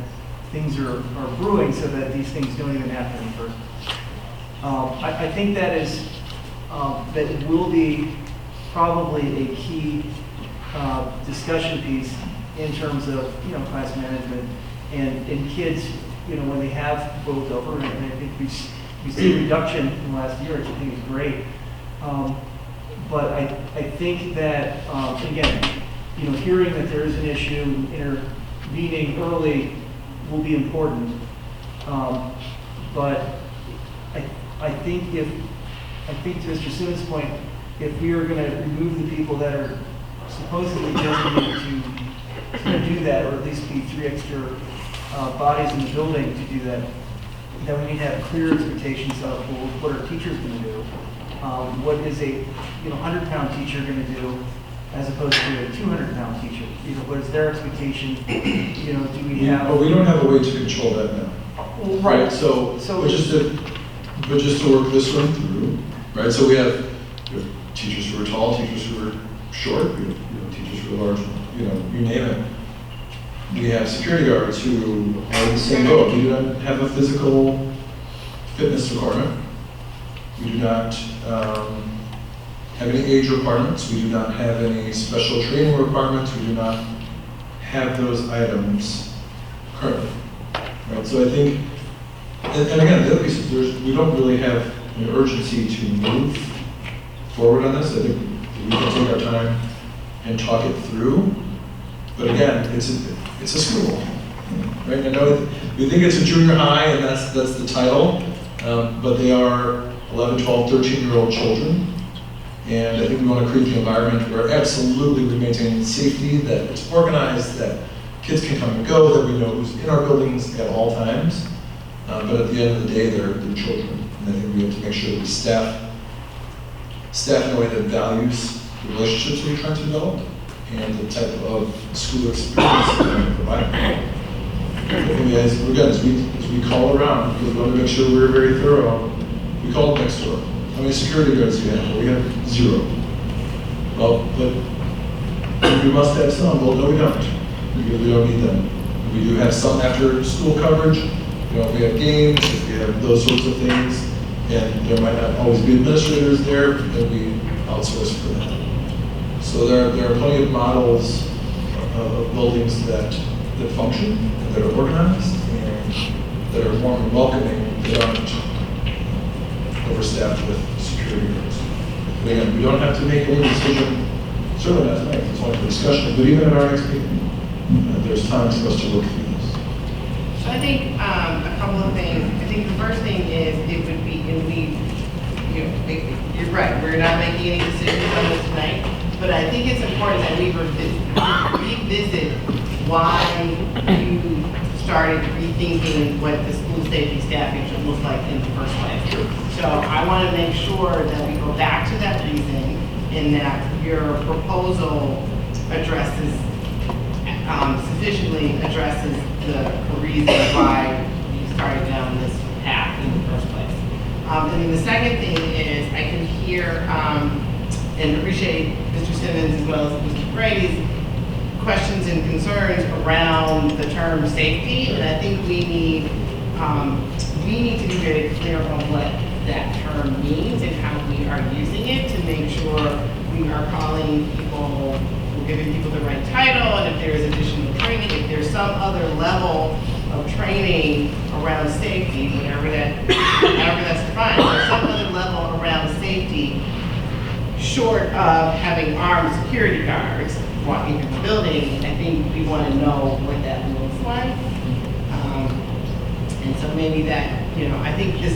Speaker 10: things are brewing so that these things don't even happen in person. I think that will be probably a key discussion piece in terms of class management and kids when they have both over, and I think we see a reduction in the last year, which I think is great. But I think that again, hearing that there is an issue, intervening early will be important. But I think to Mr. Simmons' point, if we are going to remove the people that are supposedly designated to do that, or at least be 3 extra bodies in the building to do that, then we need to have clear expectations of what our teacher's going to do. What is a 100-pound teacher going to do as opposed to a 200-pound teacher? What is their expectation? Do we have?
Speaker 4: But we don't have a way to control that now. Right. So but just to work this one through, right? So we have teachers who are tall, teachers who are short, we have teachers who are large, you name it. We have security guards who are in the same boat. We do not have a physical fitness requirement. We do not have any age requirements. We do not have any special training requirements. We do not have those items currently. Right? So I think, and again, the other piece is we don't really have an urgency to move forward on this. I think we can take our time and talk it through. But again, it's a school, right? I know we think it's a junior high, and that's the title, but they are 11, 12, 13-year-old children. And I think we want to create the environment where absolutely we maintain safety, that it's organized, that kids can come and go, that we know who's in our buildings at all times. But at the end of the day, they're children. And I think we have to make sure that we staff in a way that values the relationships we're trying to develop and the type of school experience that we're going to provide. And as we call around, because we want to make sure we're very thorough, we call next door. How many security guards do you have? Well, we have 0. Well, but we must have some. Well, no, we don't. We don't need them. We do have some after school coverage. If we have games, if we have those sorts of things, and there might not always be administrators there, then we outsource for that. So there are plenty of models of buildings that function, and that are organized, and that are warm and welcoming, that aren't overstaffed with security guards. But again, we don't have to make any decision, certainly not tonight, it's only for discussion, but even at our next meeting, there's time for us to work through this.
Speaker 3: So I think a couple of things. I think the first thing is it would be, you're right, we're not making any decisions on this tonight, but I think it's important that we revisit why you started rethinking what the school safety staffing should look like in the first place. So I want to make sure that we go back to that reason and that your proposal addresses sufficiently addresses the reason why you started down this path in the first place. And then the second thing is I can hear and appreciate Mr. Simmons as well as Mr. Brady's questions and concerns around the term safety, and I think we need to be very clear on what that term means and how we are using it to make sure we are calling people, we're giving people the right title, and if there is additional training, if there's some other level of training around safety, whatever that's defined, or some other level around safety, short of having armed security guards walking through the building, I think we want to know what that looks like. And so maybe that, I think this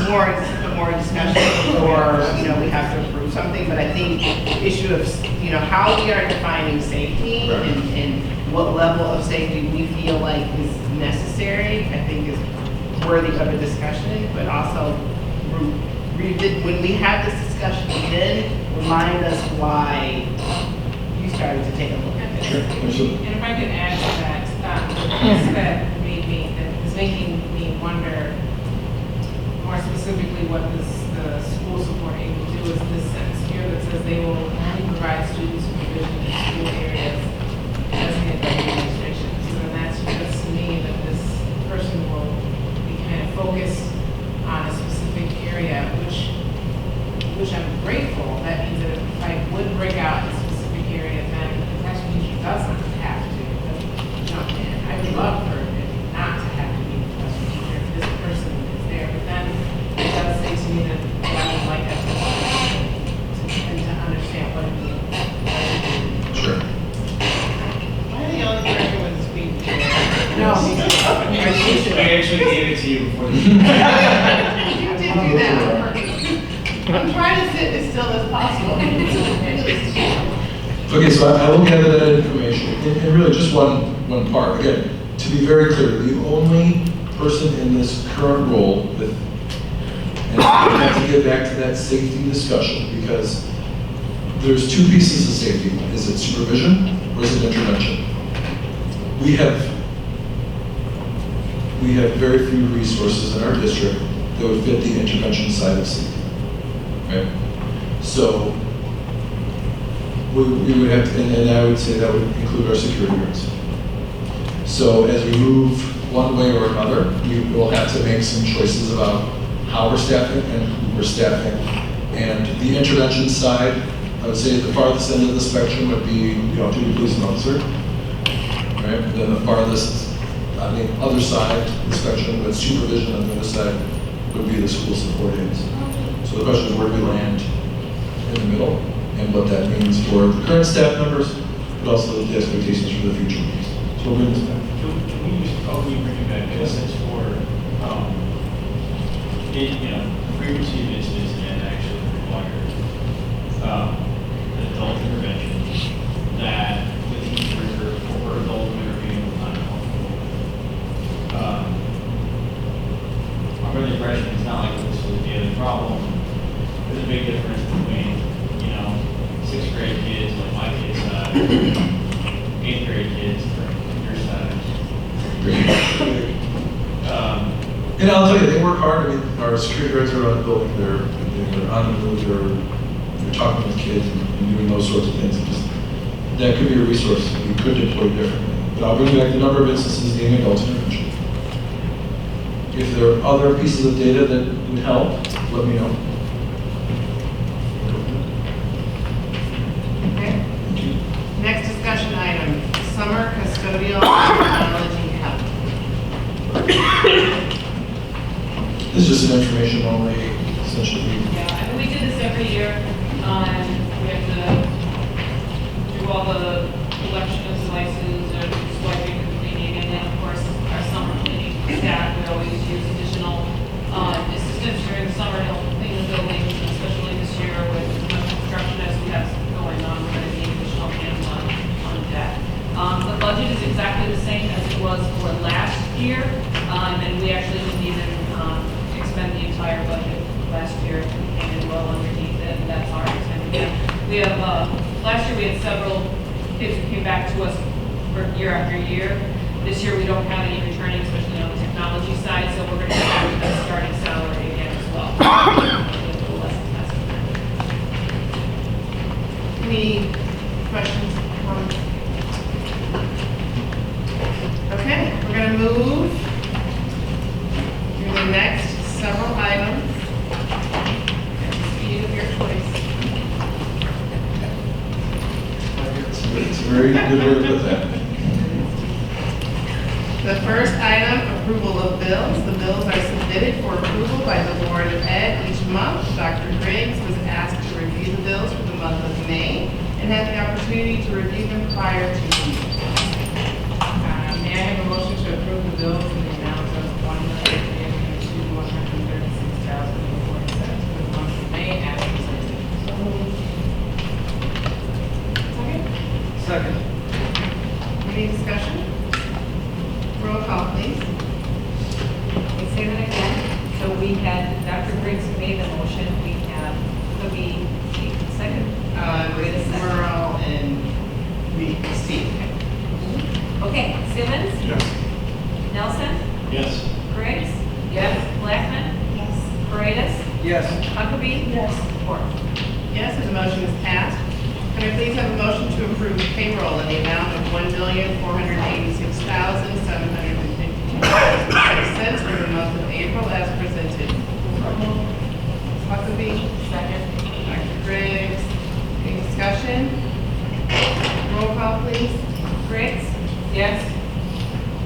Speaker 3: more discussion, or, we have to approve something, but I think the issue of, how we are defining safety and what level of safety we feel like is necessary, I think is worthy of a discussion, but also when we have this discussion again, remind us why you started to take a look at this.
Speaker 2: And if I could add to that, the piece that is making me wonder more specifically what the school support aim will do is this sentence here that says they will only provide student supervision in school areas designated by the administration. So then that suggests to me that this person will be kind of focused on a specific area, which I'm grateful. That means that if I would break out a specific area, then the teacher teacher doesn't have to jump in. I would love for it not to have to be the teacher teacher if this person is there. But then it does say to me that I would like that to understand what it means.
Speaker 4: Sure.
Speaker 3: Why are the only person with the speed?
Speaker 2: No,
Speaker 12: I actually gave it to you before the.
Speaker 3: You did do that. I'm trying to sit as still as possible.
Speaker 4: Okay, so I will gather that information, and really just one part. Again, to be very clear, the only person in this current role that, and I have to get back to that safety discussion, because there's two pieces of safety. Is it supervision or is it intervention? We have very few resources in our district that would fit the intervention side of safety. Right? So we would have to, and I would say that would include our security guards. So as we move one way or another, we will have to make some choices about how we're staffing and who we're staffing. And the intervention side, I would say the farthest end of the spectrum would be, duty police officer. Right? And then the farthest on the other side of the spectrum, with supervision on the other side, would be the school support aides. So the question is, where do we land in the middle, and what that means for the current staff members, but also the expectations for the future. So we'll bring this back.
Speaker 12: Can we just probably bring it back in a sense for, frequency of incidents that actually require adult intervention that the teacher or adult intervening will not comfortable. I'm really impressed it's not like this was the other problem. There's a big difference between, 6th grade kids, like my kids' size, 8th grade kids, your size.
Speaker 4: And I'll tell you, they work hard. I mean, our security guards are on the building. They're on the move. They're talking with kids and doing those sorts of things. That could be a resource we could deploy differently. But I'll bring back the number of instances being adult intervention. If there are other pieces of data that would help, let me know.
Speaker 3: Okay. Next discussion item, summer custodial technology help.
Speaker 4: This is just an information only, essentially.
Speaker 2: Yeah, and we do this every year. We have to do all the collection of devices and swiping and cleaning, and then of course our summer cleaning staff, we always use additional assistance during the summer to help clean the buildings, especially this year with construction as we have going on, we're going to need additional hands on deck. The budget is exactly the same as it was for last year, and we actually didn't even expend the entire budget last year. We came in well underneath it, and that's our intent. We have last year we had several kids who came back to us
Speaker 13: for year after year. This year, we don't have any returning, especially on the technology side, so we're going to have that starting salary again as well.
Speaker 3: Any questions, comments? Okay, we're going to move through the next several items at the speed of your choice.
Speaker 4: It's a very good way to put that.
Speaker 3: The first item, approval of bills. The bills are submitted for approval by the Board of Ed each month. Dr. Griggs was asked to review the bills for the month of May and had the opportunity to review them prior to the meeting.
Speaker 2: May I have a motion to approve the bills in the amount of $1,302,136.40 for the month of May as presented?
Speaker 10: Second.
Speaker 3: Any discussion? Roll call, please.
Speaker 13: Let's say that again. So we had, Dr. Briggs made the motion, we have Libby, second.
Speaker 3: Merle and me, Steve.
Speaker 13: Okay, Simmons?
Speaker 1: Yes.
Speaker 13: Nelson?
Speaker 12: Yes.
Speaker 13: Briggs?
Speaker 2: Yes.
Speaker 13: Blackman?
Speaker 9: Yes.
Speaker 13: Paredes?
Speaker 10: Yes.
Speaker 13: Huckabee?
Speaker 9: Yes.
Speaker 13: Ford?
Speaker 3: Yes, and the motion is passed. Can I please have a motion to approve payroll in the amount of $1,486,752.06 for the month of April as presented? Huckabee, second. Dr. Griggs, any discussion? Roll call, please.
Speaker 13: Briggs?
Speaker 2: Yes.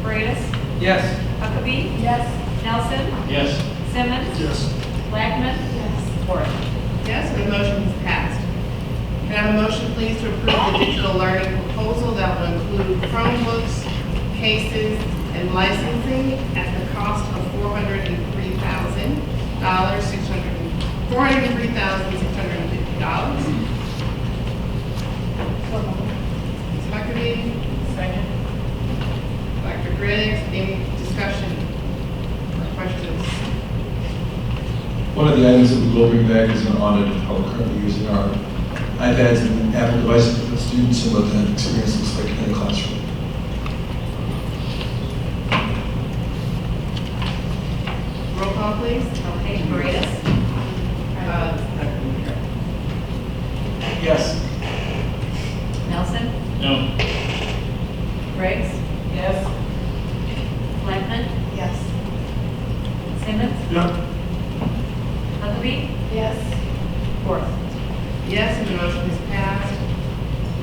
Speaker 13: Paredes?
Speaker 10: Yes.
Speaker 13: Huckabee?
Speaker 9: Yes.
Speaker 13: Nelson?
Speaker 12: Yes.
Speaker 13: Simmons?
Speaker 11: Yes.
Speaker 13: Blackman?
Speaker 9: Yes.
Speaker 13: Ford?
Speaker 3: Yes, and the motion is passed. Can I have a motion, please, to approve the digital learning proposal that will include Chromebooks, cases, and licensing at the cost of $403,650. Ms. Huckabee,
Speaker 2: Second.
Speaker 3: Dr. Griggs, any discussion or questions?
Speaker 4: One of the items that we will bring back is an audit of how we're currently using our iPads and Apple devices with students and what that experience looks like in the classroom.
Speaker 3: Roll call, please.
Speaker 13: Okay, Paredes?
Speaker 10: Yes.
Speaker 13: Nelson?
Speaker 12: No.
Speaker 13: Briggs?
Speaker 2: Yes.
Speaker 13: Blackman?
Speaker 9: Yes.
Speaker 13: Simmons?
Speaker 11: Yep.
Speaker 13: Huckabee?
Speaker 9: Yes.
Speaker 13: Ford?
Speaker 3: Yes, and the motion is passed.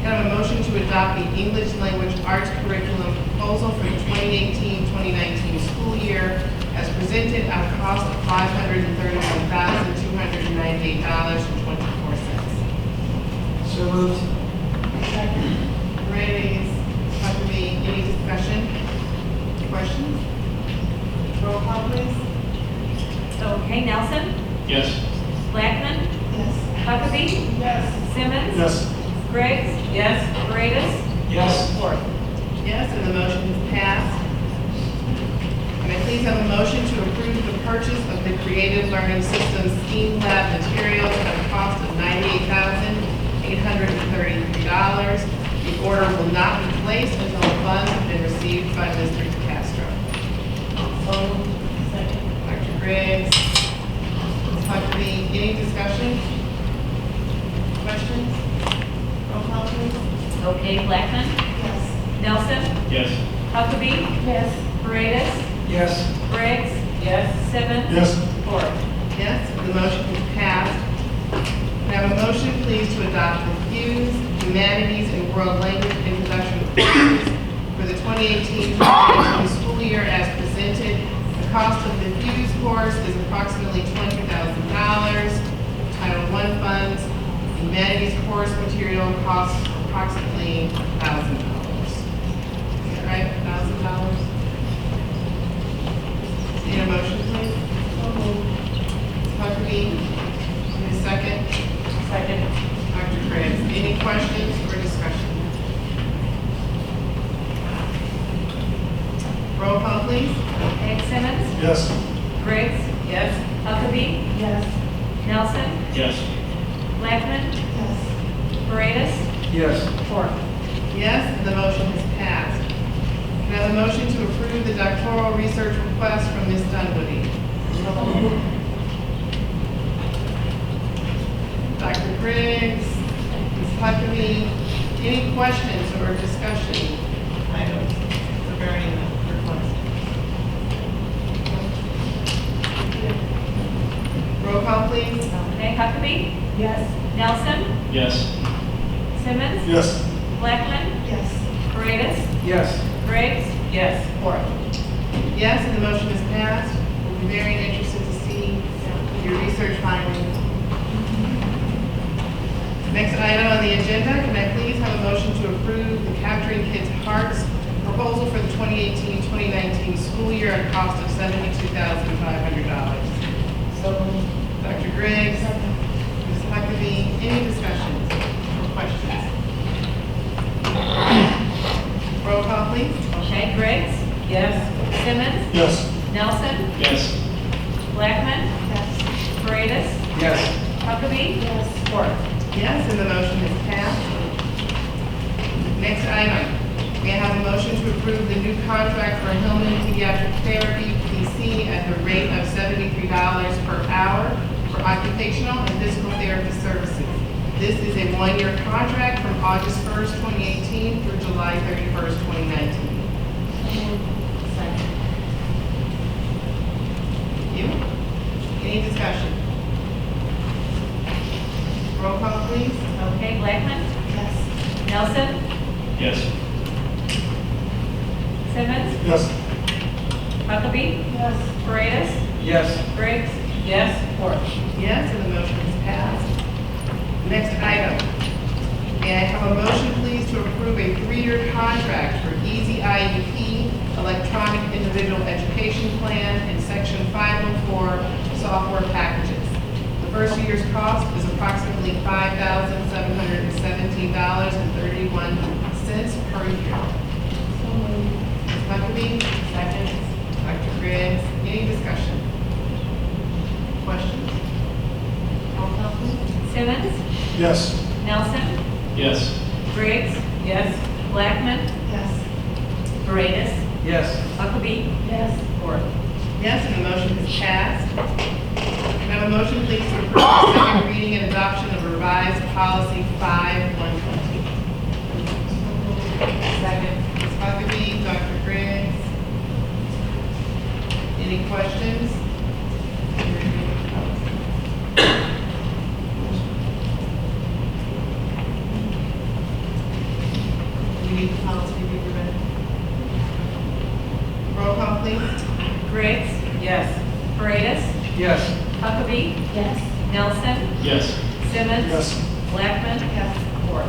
Speaker 3: Can I have a motion to adopt the English Language Arts Curriculum proposal for the 2018-2019 school year as presented at a cost of $531,298.24.
Speaker 10: So moved.
Speaker 3: Raise, Huckabee, any discussion? Questions? Roll call, please.
Speaker 13: Okay, Nelson?
Speaker 12: Yes.
Speaker 13: Blackman?
Speaker 9: Yes.
Speaker 13: Huckabee?
Speaker 9: Yes.
Speaker 13: Simmons?
Speaker 11: Yes.
Speaker 13: Briggs?
Speaker 2: Yes.
Speaker 13: Paredes?
Speaker 10: Yes.
Speaker 13: Ford?
Speaker 3: Yes, and the motion is passed. Can I please have a motion to approve the purchase of the Creative Learning Systems STEAM Lab materials at a cost of $98,833. The order will not be placed until the funds have been received by Mr. Castro. Second. Dr. Griggs. Ms. Huckabee, any discussion? Questions? Roll call, please.
Speaker 13: Okay, Blackman?
Speaker 9: Yes.
Speaker 13: Nelson?
Speaker 12: Yes.
Speaker 13: Huckabee?
Speaker 9: Yes.
Speaker 13: Paredes?
Speaker 10: Yes.
Speaker 13: Briggs?
Speaker 2: Yes.
Speaker 13: Simmons?
Speaker 11: Yes.
Speaker 13: Ford?
Speaker 3: Yes, the motion is passed. Can I have a motion, please, to adopt the FUSE Humanities and World Language Introduction courses for the 2018-2019 school year as presented. The cost of the FUSE course is approximately $20,000. Title I funds, humanities course material costs approximately $1,000. Is that right, $1,000? Need a motion, please? Huckabee, need a second?
Speaker 2: Second.
Speaker 3: Dr. Griggs, any questions or discussion? Roll call, please.
Speaker 13: Okay, Simmons?
Speaker 11: Yes.
Speaker 13: Briggs?
Speaker 2: Yes.
Speaker 13: Huckabee?
Speaker 9: Yes.
Speaker 13: Nelson?
Speaker 12: Yes.
Speaker 13: Blackman?
Speaker 9: Yes.
Speaker 13: Paredes?
Speaker 10: Yes.
Speaker 13: Ford?
Speaker 3: Yes, and the motion is passed. Can I have a motion to approve the doctoral research request from Ms. Dunwoody? Dr. Griggs, Ms. Huckabee, any questions or discussion items regarding the request? Roll call, please.
Speaker 13: Okay, Huckabee,
Speaker 9: Yes.
Speaker 13: Nelson,
Speaker 12: Yes.
Speaker 13: Simmons,
Speaker 11: Yes.
Speaker 13: Blackman,
Speaker 9: Yes.
Speaker 13: Paredes,
Speaker 10: Yes.
Speaker 13: Briggs,
Speaker 2: Yes.
Speaker 3: Ford. Yes, and the motion is passed. We'll be very interested to see your research findings. Next item on the agenda, can I please have a motion to approve the Capturing Kids' Hearts proposal for the 2018-2019 school year at a cost of $72,500?
Speaker 9: So.
Speaker 3: Dr. Griggs, Ms. Huckabee, any discussions or questions? Roll call, please.
Speaker 13: okay, Briggs,
Speaker 2: Yes.
Speaker 13: Simmons,
Speaker 11: Yes.
Speaker 13: Nelson,
Speaker 12: Yes.
Speaker 13: Blackman,
Speaker 9: Yes.
Speaker 13: Paredes,
Speaker 10: Yes.
Speaker 13: Huckabee,
Speaker 9: Yes.
Speaker 13: Ford.
Speaker 3: Yes, and the motion is passed. Next item, may I have a motion to approve the new contract for Hillman Pediatric Therapy, PC, at the rate of $73 per hour for occupational and physical therapy services. This is a one-year contract from August 1st, 2018 through July 31st, 2019.
Speaker 9: Second.
Speaker 3: Thank you. Any discussion? Roll call, please.
Speaker 13: Okay, Blackman,
Speaker 9: Yes.
Speaker 13: Nelson,
Speaker 12: Yes.
Speaker 13: Simmons,
Speaker 11: Yes.
Speaker 13: Huckabee,
Speaker 9: Yes.
Speaker 13: Paredes,
Speaker 10: Yes.
Speaker 13: Briggs,
Speaker 2: Yes.
Speaker 13: Ford.
Speaker 3: Yes, and the motion is passed. Next item. May I have a motion, please, to approve a 3-year contract for Easy IEP Electronic Individual Education Plan and Section 504 software packages. The first year's cost is approximately $5,717.31 per year.
Speaker 9: So moved.
Speaker 3: Ms. Huckabee? Second. Dr. Griggs, any discussion? Questions? Roll call, please.
Speaker 13: Simmons,
Speaker 11: Yes.
Speaker 13: Nelson,
Speaker 12: Yes.
Speaker 13: Briggs,
Speaker 2: Yes.
Speaker 13: Blackman,
Speaker 9: Yes.
Speaker 13: Paredes,
Speaker 10: Yes.
Speaker 13: Huckabee,
Speaker 9: Yes.
Speaker 13: Ford.
Speaker 3: Yes, and the motion is passed. Can I have a motion, please, to approve the second reading and adoption of revised policy 5120?
Speaker 2: Second.
Speaker 3: Ms. Huckabee, Dr. Griggs. Any questions? We need the policy to be read. Roll call, please.
Speaker 13: Briggs,
Speaker 2: Yes.
Speaker 13: Paredes,
Speaker 10: Yes.
Speaker 13: Huckabee,
Speaker 9: Yes.
Speaker 13: Nelson,
Speaker 12: Yes.
Speaker 13: Simmons,
Speaker 11: Yes.
Speaker 13: Blackman, Ford.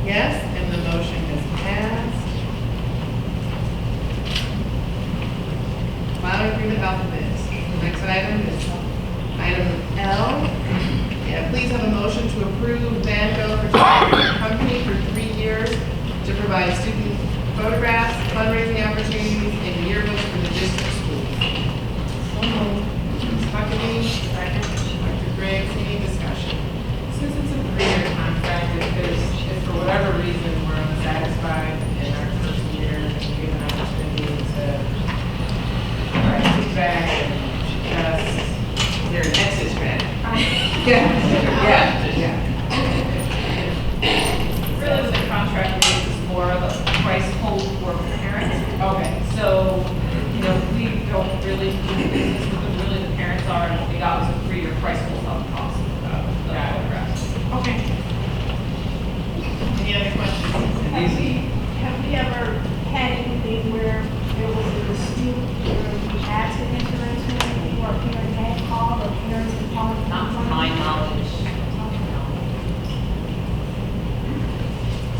Speaker 3: Yes, and the motion is passed. Final agreement alphabets. The next item is item L. Yeah, please have a motion to approve Van Gogh Photography Company for 3 years to provide student photographs, fundraising opportunities, and yearbooks for the district schools.
Speaker 9: So moved.
Speaker 3: Ms. Huckabee, second. Dr. Griggs, any discussion?
Speaker 2: Since it's a 3-year contract, if for whatever reason we're unsatisfied in our first year, and given an opportunity to sit back and just, is there an exit strategy? Yeah.
Speaker 13: Really, the contract is more of a price hold for parents.
Speaker 2: Okay.
Speaker 13: So, we don't really do business with them, really the parents are, and what we got was a 3-year price hold on the cost of the photographs.
Speaker 3: Okay. Any other questions?
Speaker 9: Have we ever had anything where there was a dispute where we had to enter into it, or a parent had called, or parents had called?
Speaker 13: Not to my knowledge.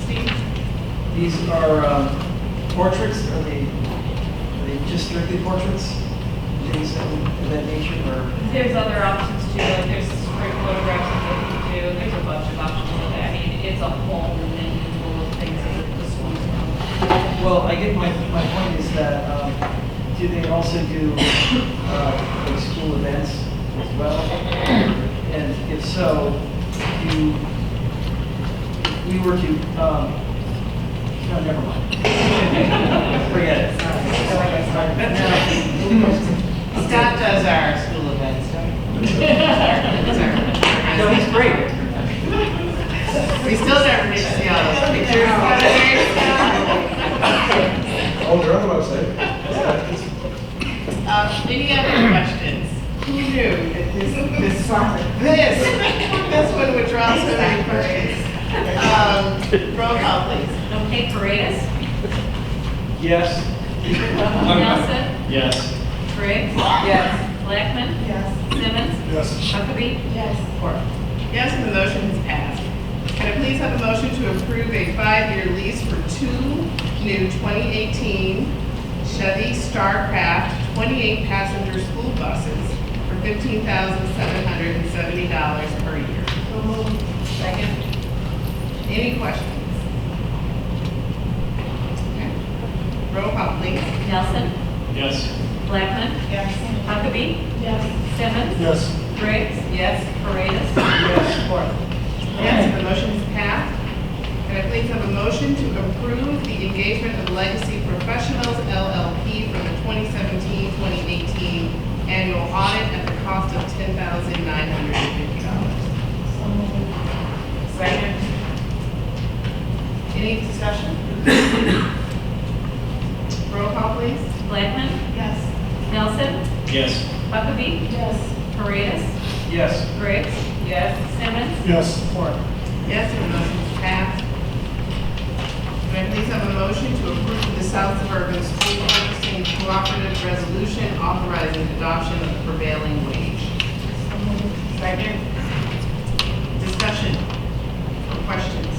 Speaker 3: Steve?
Speaker 10: These are portraits, are they just strictly portraits? Things of that nature, or?
Speaker 13: There's other options too, like there's spray photographs that they can do, there's a bunch of options with that. I mean, it's a whole menu of things that the schools do.
Speaker 10: Well, I get my point is that, do they also do, like school events as well? And if so, if we were to, Oh, never mind. Forget it.
Speaker 3: Scott does our school events,
Speaker 10: No, he's great.
Speaker 3: we still never get to see all those pictures.
Speaker 1: Oh, they're on the website.
Speaker 3: Any other questions? Who knew that this one would draw so many questions? Roll call, please.
Speaker 13: Okay, Paredes?
Speaker 10: Yes.
Speaker 13: Nelson?
Speaker 12: Yes.
Speaker 13: Briggs?
Speaker 3: Yes.
Speaker 13: Blackman?
Speaker 9: Yes.
Speaker 13: Simmons?
Speaker 11: Yes.
Speaker 13: Huckabee?
Speaker 9: Yes.
Speaker 13: Ford?
Speaker 3: Yes, and the motion is passed. Can I please have a motion to approve a 5-year lease for 2 new 2018 Chevy Starcraft 28-passenger school buses for $15,770 per year?
Speaker 9: So moved.
Speaker 3: Second. Any questions? Okay. Roll call, please.
Speaker 13: Nelson?
Speaker 12: Yes.
Speaker 13: Blackman?
Speaker 3: Yes.
Speaker 13: Huckabee?
Speaker 9: Yes.
Speaker 13: Simmons?
Speaker 11: Yes.
Speaker 13: Briggs?
Speaker 3: Yes.
Speaker 13: Paredes?
Speaker 10: Yes.
Speaker 13: Ford?
Speaker 3: Yes, the motion is passed. Can I please have a motion to approve the engagement of Legacy Professionals LLP for the 2017-2018 annual audit at the cost of $10,950?
Speaker 9: So moved.
Speaker 3: Second. Any discussion? Roll call, please.
Speaker 13: Blackman?
Speaker 9: Yes.
Speaker 13: Nelson?
Speaker 12: Yes.
Speaker 13: Huckabee?
Speaker 9: Yes.
Speaker 13: Paredes?
Speaker 10: Yes.
Speaker 13: Briggs?
Speaker 3: Yes.
Speaker 13: Simmons?
Speaker 11: Yes.
Speaker 13: Ford?
Speaker 3: Yes, and the motion is passed. Can I please have a motion to approve the South Suburban School Purchasing Cooperative Resolution authorizing adoption of the prevailing wage?
Speaker 9: So moved.
Speaker 3: Second. Discussion or questions?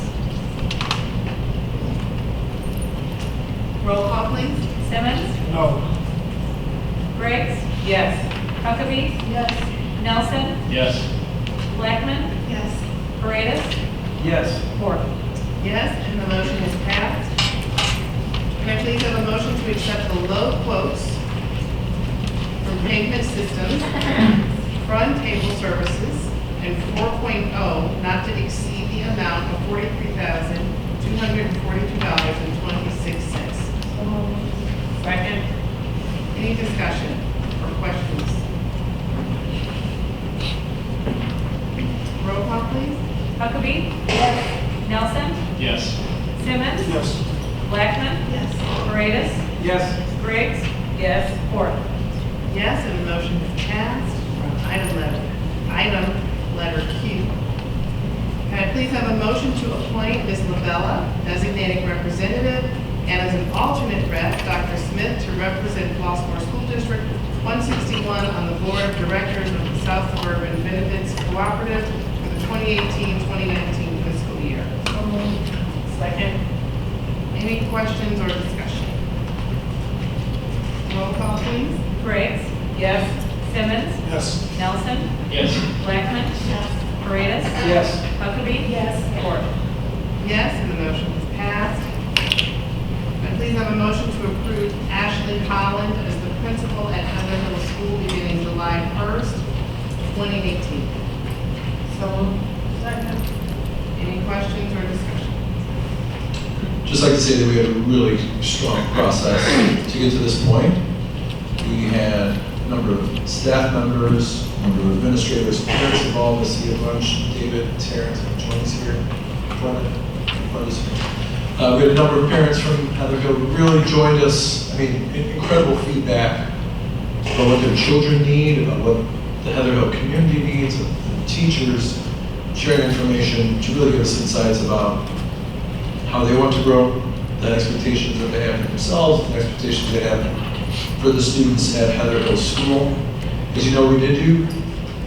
Speaker 3: Roll call, please.
Speaker 13: Simmons?
Speaker 11: No.
Speaker 13: Briggs?
Speaker 3: Yes.
Speaker 13: Huckabee?
Speaker 9: Yes.
Speaker 13: Nelson?
Speaker 12: Yes.
Speaker 13: Blackman?
Speaker 9: Yes.
Speaker 13: Paredes?
Speaker 10: Yes.
Speaker 13: Ford?
Speaker 3: Yes, and the motion is passed. Can I please have a motion to accept the low quotes from Pavement Systems, Front Table Services, and 4.0, not to exceed the amount of $43,242.26.
Speaker 9: So moved.
Speaker 3: Second. Any discussion or questions? Roll call, please.
Speaker 13: Huckabee?
Speaker 9: Yes.
Speaker 13: Nelson?
Speaker 12: Yes.
Speaker 13: Simmons?
Speaker 11: Yes.
Speaker 13: Blackman?
Speaker 9: Yes.
Speaker 13: Paredes?
Speaker 10: Yes.
Speaker 13: Briggs? Yes. Ford?
Speaker 3: Yes, and the motion is passed. Item letter Q. Can I please have a motion to appoint Ms. Lavella, designating representative, and as an alternate rep, Dr. Smith, to represent Flossmoor School District 161 on the Board of Directors of the South Suburban Benefits Cooperative for the 2018-2019 fiscal year?
Speaker 9: So moved.
Speaker 3: Second. Any questions or discussion? Roll call, please.
Speaker 13: Briggs?
Speaker 3: Yes.
Speaker 13: Simmons?
Speaker 11: Yes.
Speaker 13: Nelson?
Speaker 12: Yes.
Speaker 13: Blackman?
Speaker 9: Yes.
Speaker 13: Paredes?
Speaker 10: Yes.
Speaker 13: Huckabee?
Speaker 9: Yes.
Speaker 13: Ford?
Speaker 3: Yes, and the motion is passed. And please have a motion to approve Ashley Holland as the principal at Heather Hill School beginning July 1st, 2018.
Speaker 9: So moved. Second.
Speaker 3: Any questions or discussion?
Speaker 4: Just like to say that we had a really strong process to get to this point. We had a number of staff members, a number of administrators, parents involved. I see a bunch. David, Terrence, joins here. We had a number of parents from Heather Hill who really joined us. I mean, incredible feedback about what their children need, about what the Heather Hill community needs, the teachers sharing information to really give us insights about how they want to grow, the expectations that they have for themselves, the expectations they have for the students at Heather Hill School. As you know, we did do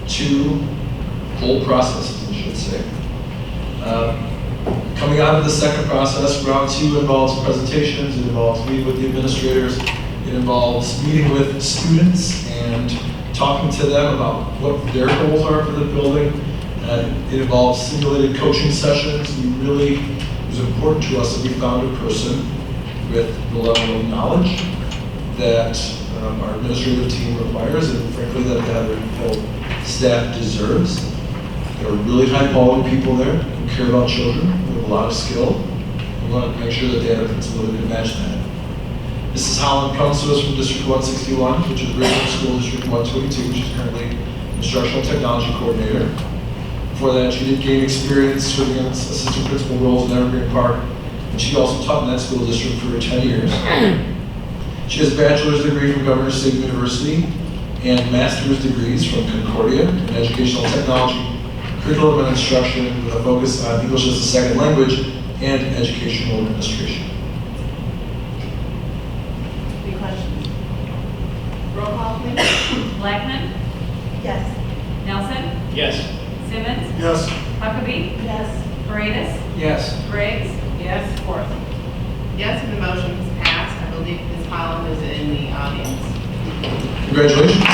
Speaker 4: 2 whole processes, I should say. Coming out of the second process, round 2 involves presentations, it involves meeting with the administrators, it involves meeting with students and talking to them about what their goals are for the building. It involves simulated coaching sessions. It was important to us that we found a person with the level of knowledge that our administrative team requires, and frankly that the Heather Hill staff deserves. There are really high quality people there who care about children, who have a lot of skill. We We wanted to make sure that they had a principal that could match that. Mrs. Holland comes to us from District 161, which is Richmond School District 122, which is currently Instructional Technology Coordinator. Before that, she did gain experience serving in assistant principal roles in Evergreen Park, and she also taught in that school district for 10 years. She has a bachelor's degree from Governor State University and master's degrees from Concordia in educational technology, curriculum and instruction with a focus on English as a second language and educational administration.
Speaker 3: Any questions? Roll call, please.
Speaker 13: Blackman,
Speaker 9: Yes.
Speaker 13: Nelson,
Speaker 12: Yes.
Speaker 13: Simmons,
Speaker 11: Yes.
Speaker 13: Huckabee,
Speaker 9: Yes.
Speaker 13: Paredes,
Speaker 10: Yes.
Speaker 13: Briggs, yes, Ford.
Speaker 3: Yes, and the motion is passed. I believe Ms. Holland is in the audience.
Speaker 4: Congratulations.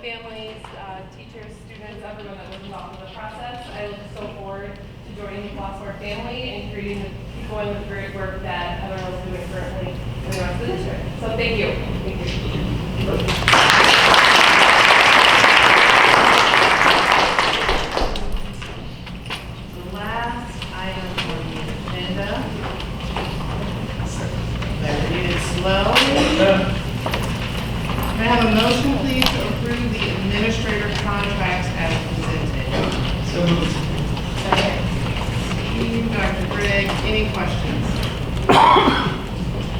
Speaker 14: Families, teachers, students, everyone that was involved in the process. I look so forward to joining the Flossmoor family and keep going with the great work that everyone is doing currently in the rest of the district. So thank you. Thank you.
Speaker 3: The last item on the agenda. It is slow. May I have a motion, please, to approve the administrator contracts as presented?
Speaker 10: So moved.
Speaker 3: Steve, Dr. Briggs, any questions?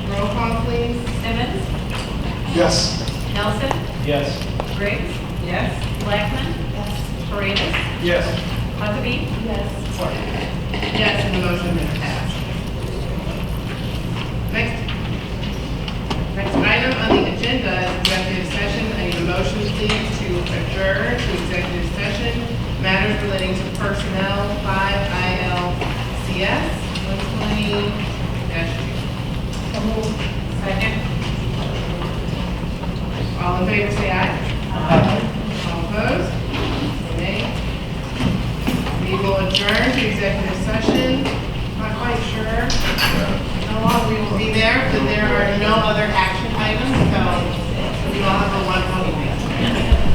Speaker 3: Roll call, please.
Speaker 13: Simmons,
Speaker 11: Yes.
Speaker 13: Nelson,
Speaker 12: Yes.
Speaker 13: Briggs,
Speaker 2: Yes?
Speaker 13: Blackman, Paredes,
Speaker 10: Yes.
Speaker 13: Huckabee,
Speaker 9: Yes.
Speaker 13: Ford.
Speaker 3: Yes, and the motion is passed. Next item on the agenda is executive session. I need a motion, please, to adjourn to executive session, matters relating to personnel, 5 ILCS 120-2.
Speaker 13: Second.
Speaker 3: All in favor, say aye. All opposed? Nay. We will adjourn to executive session. Not quite sure how long we will be there, but there are no other action items, so we all have a wonderful evening.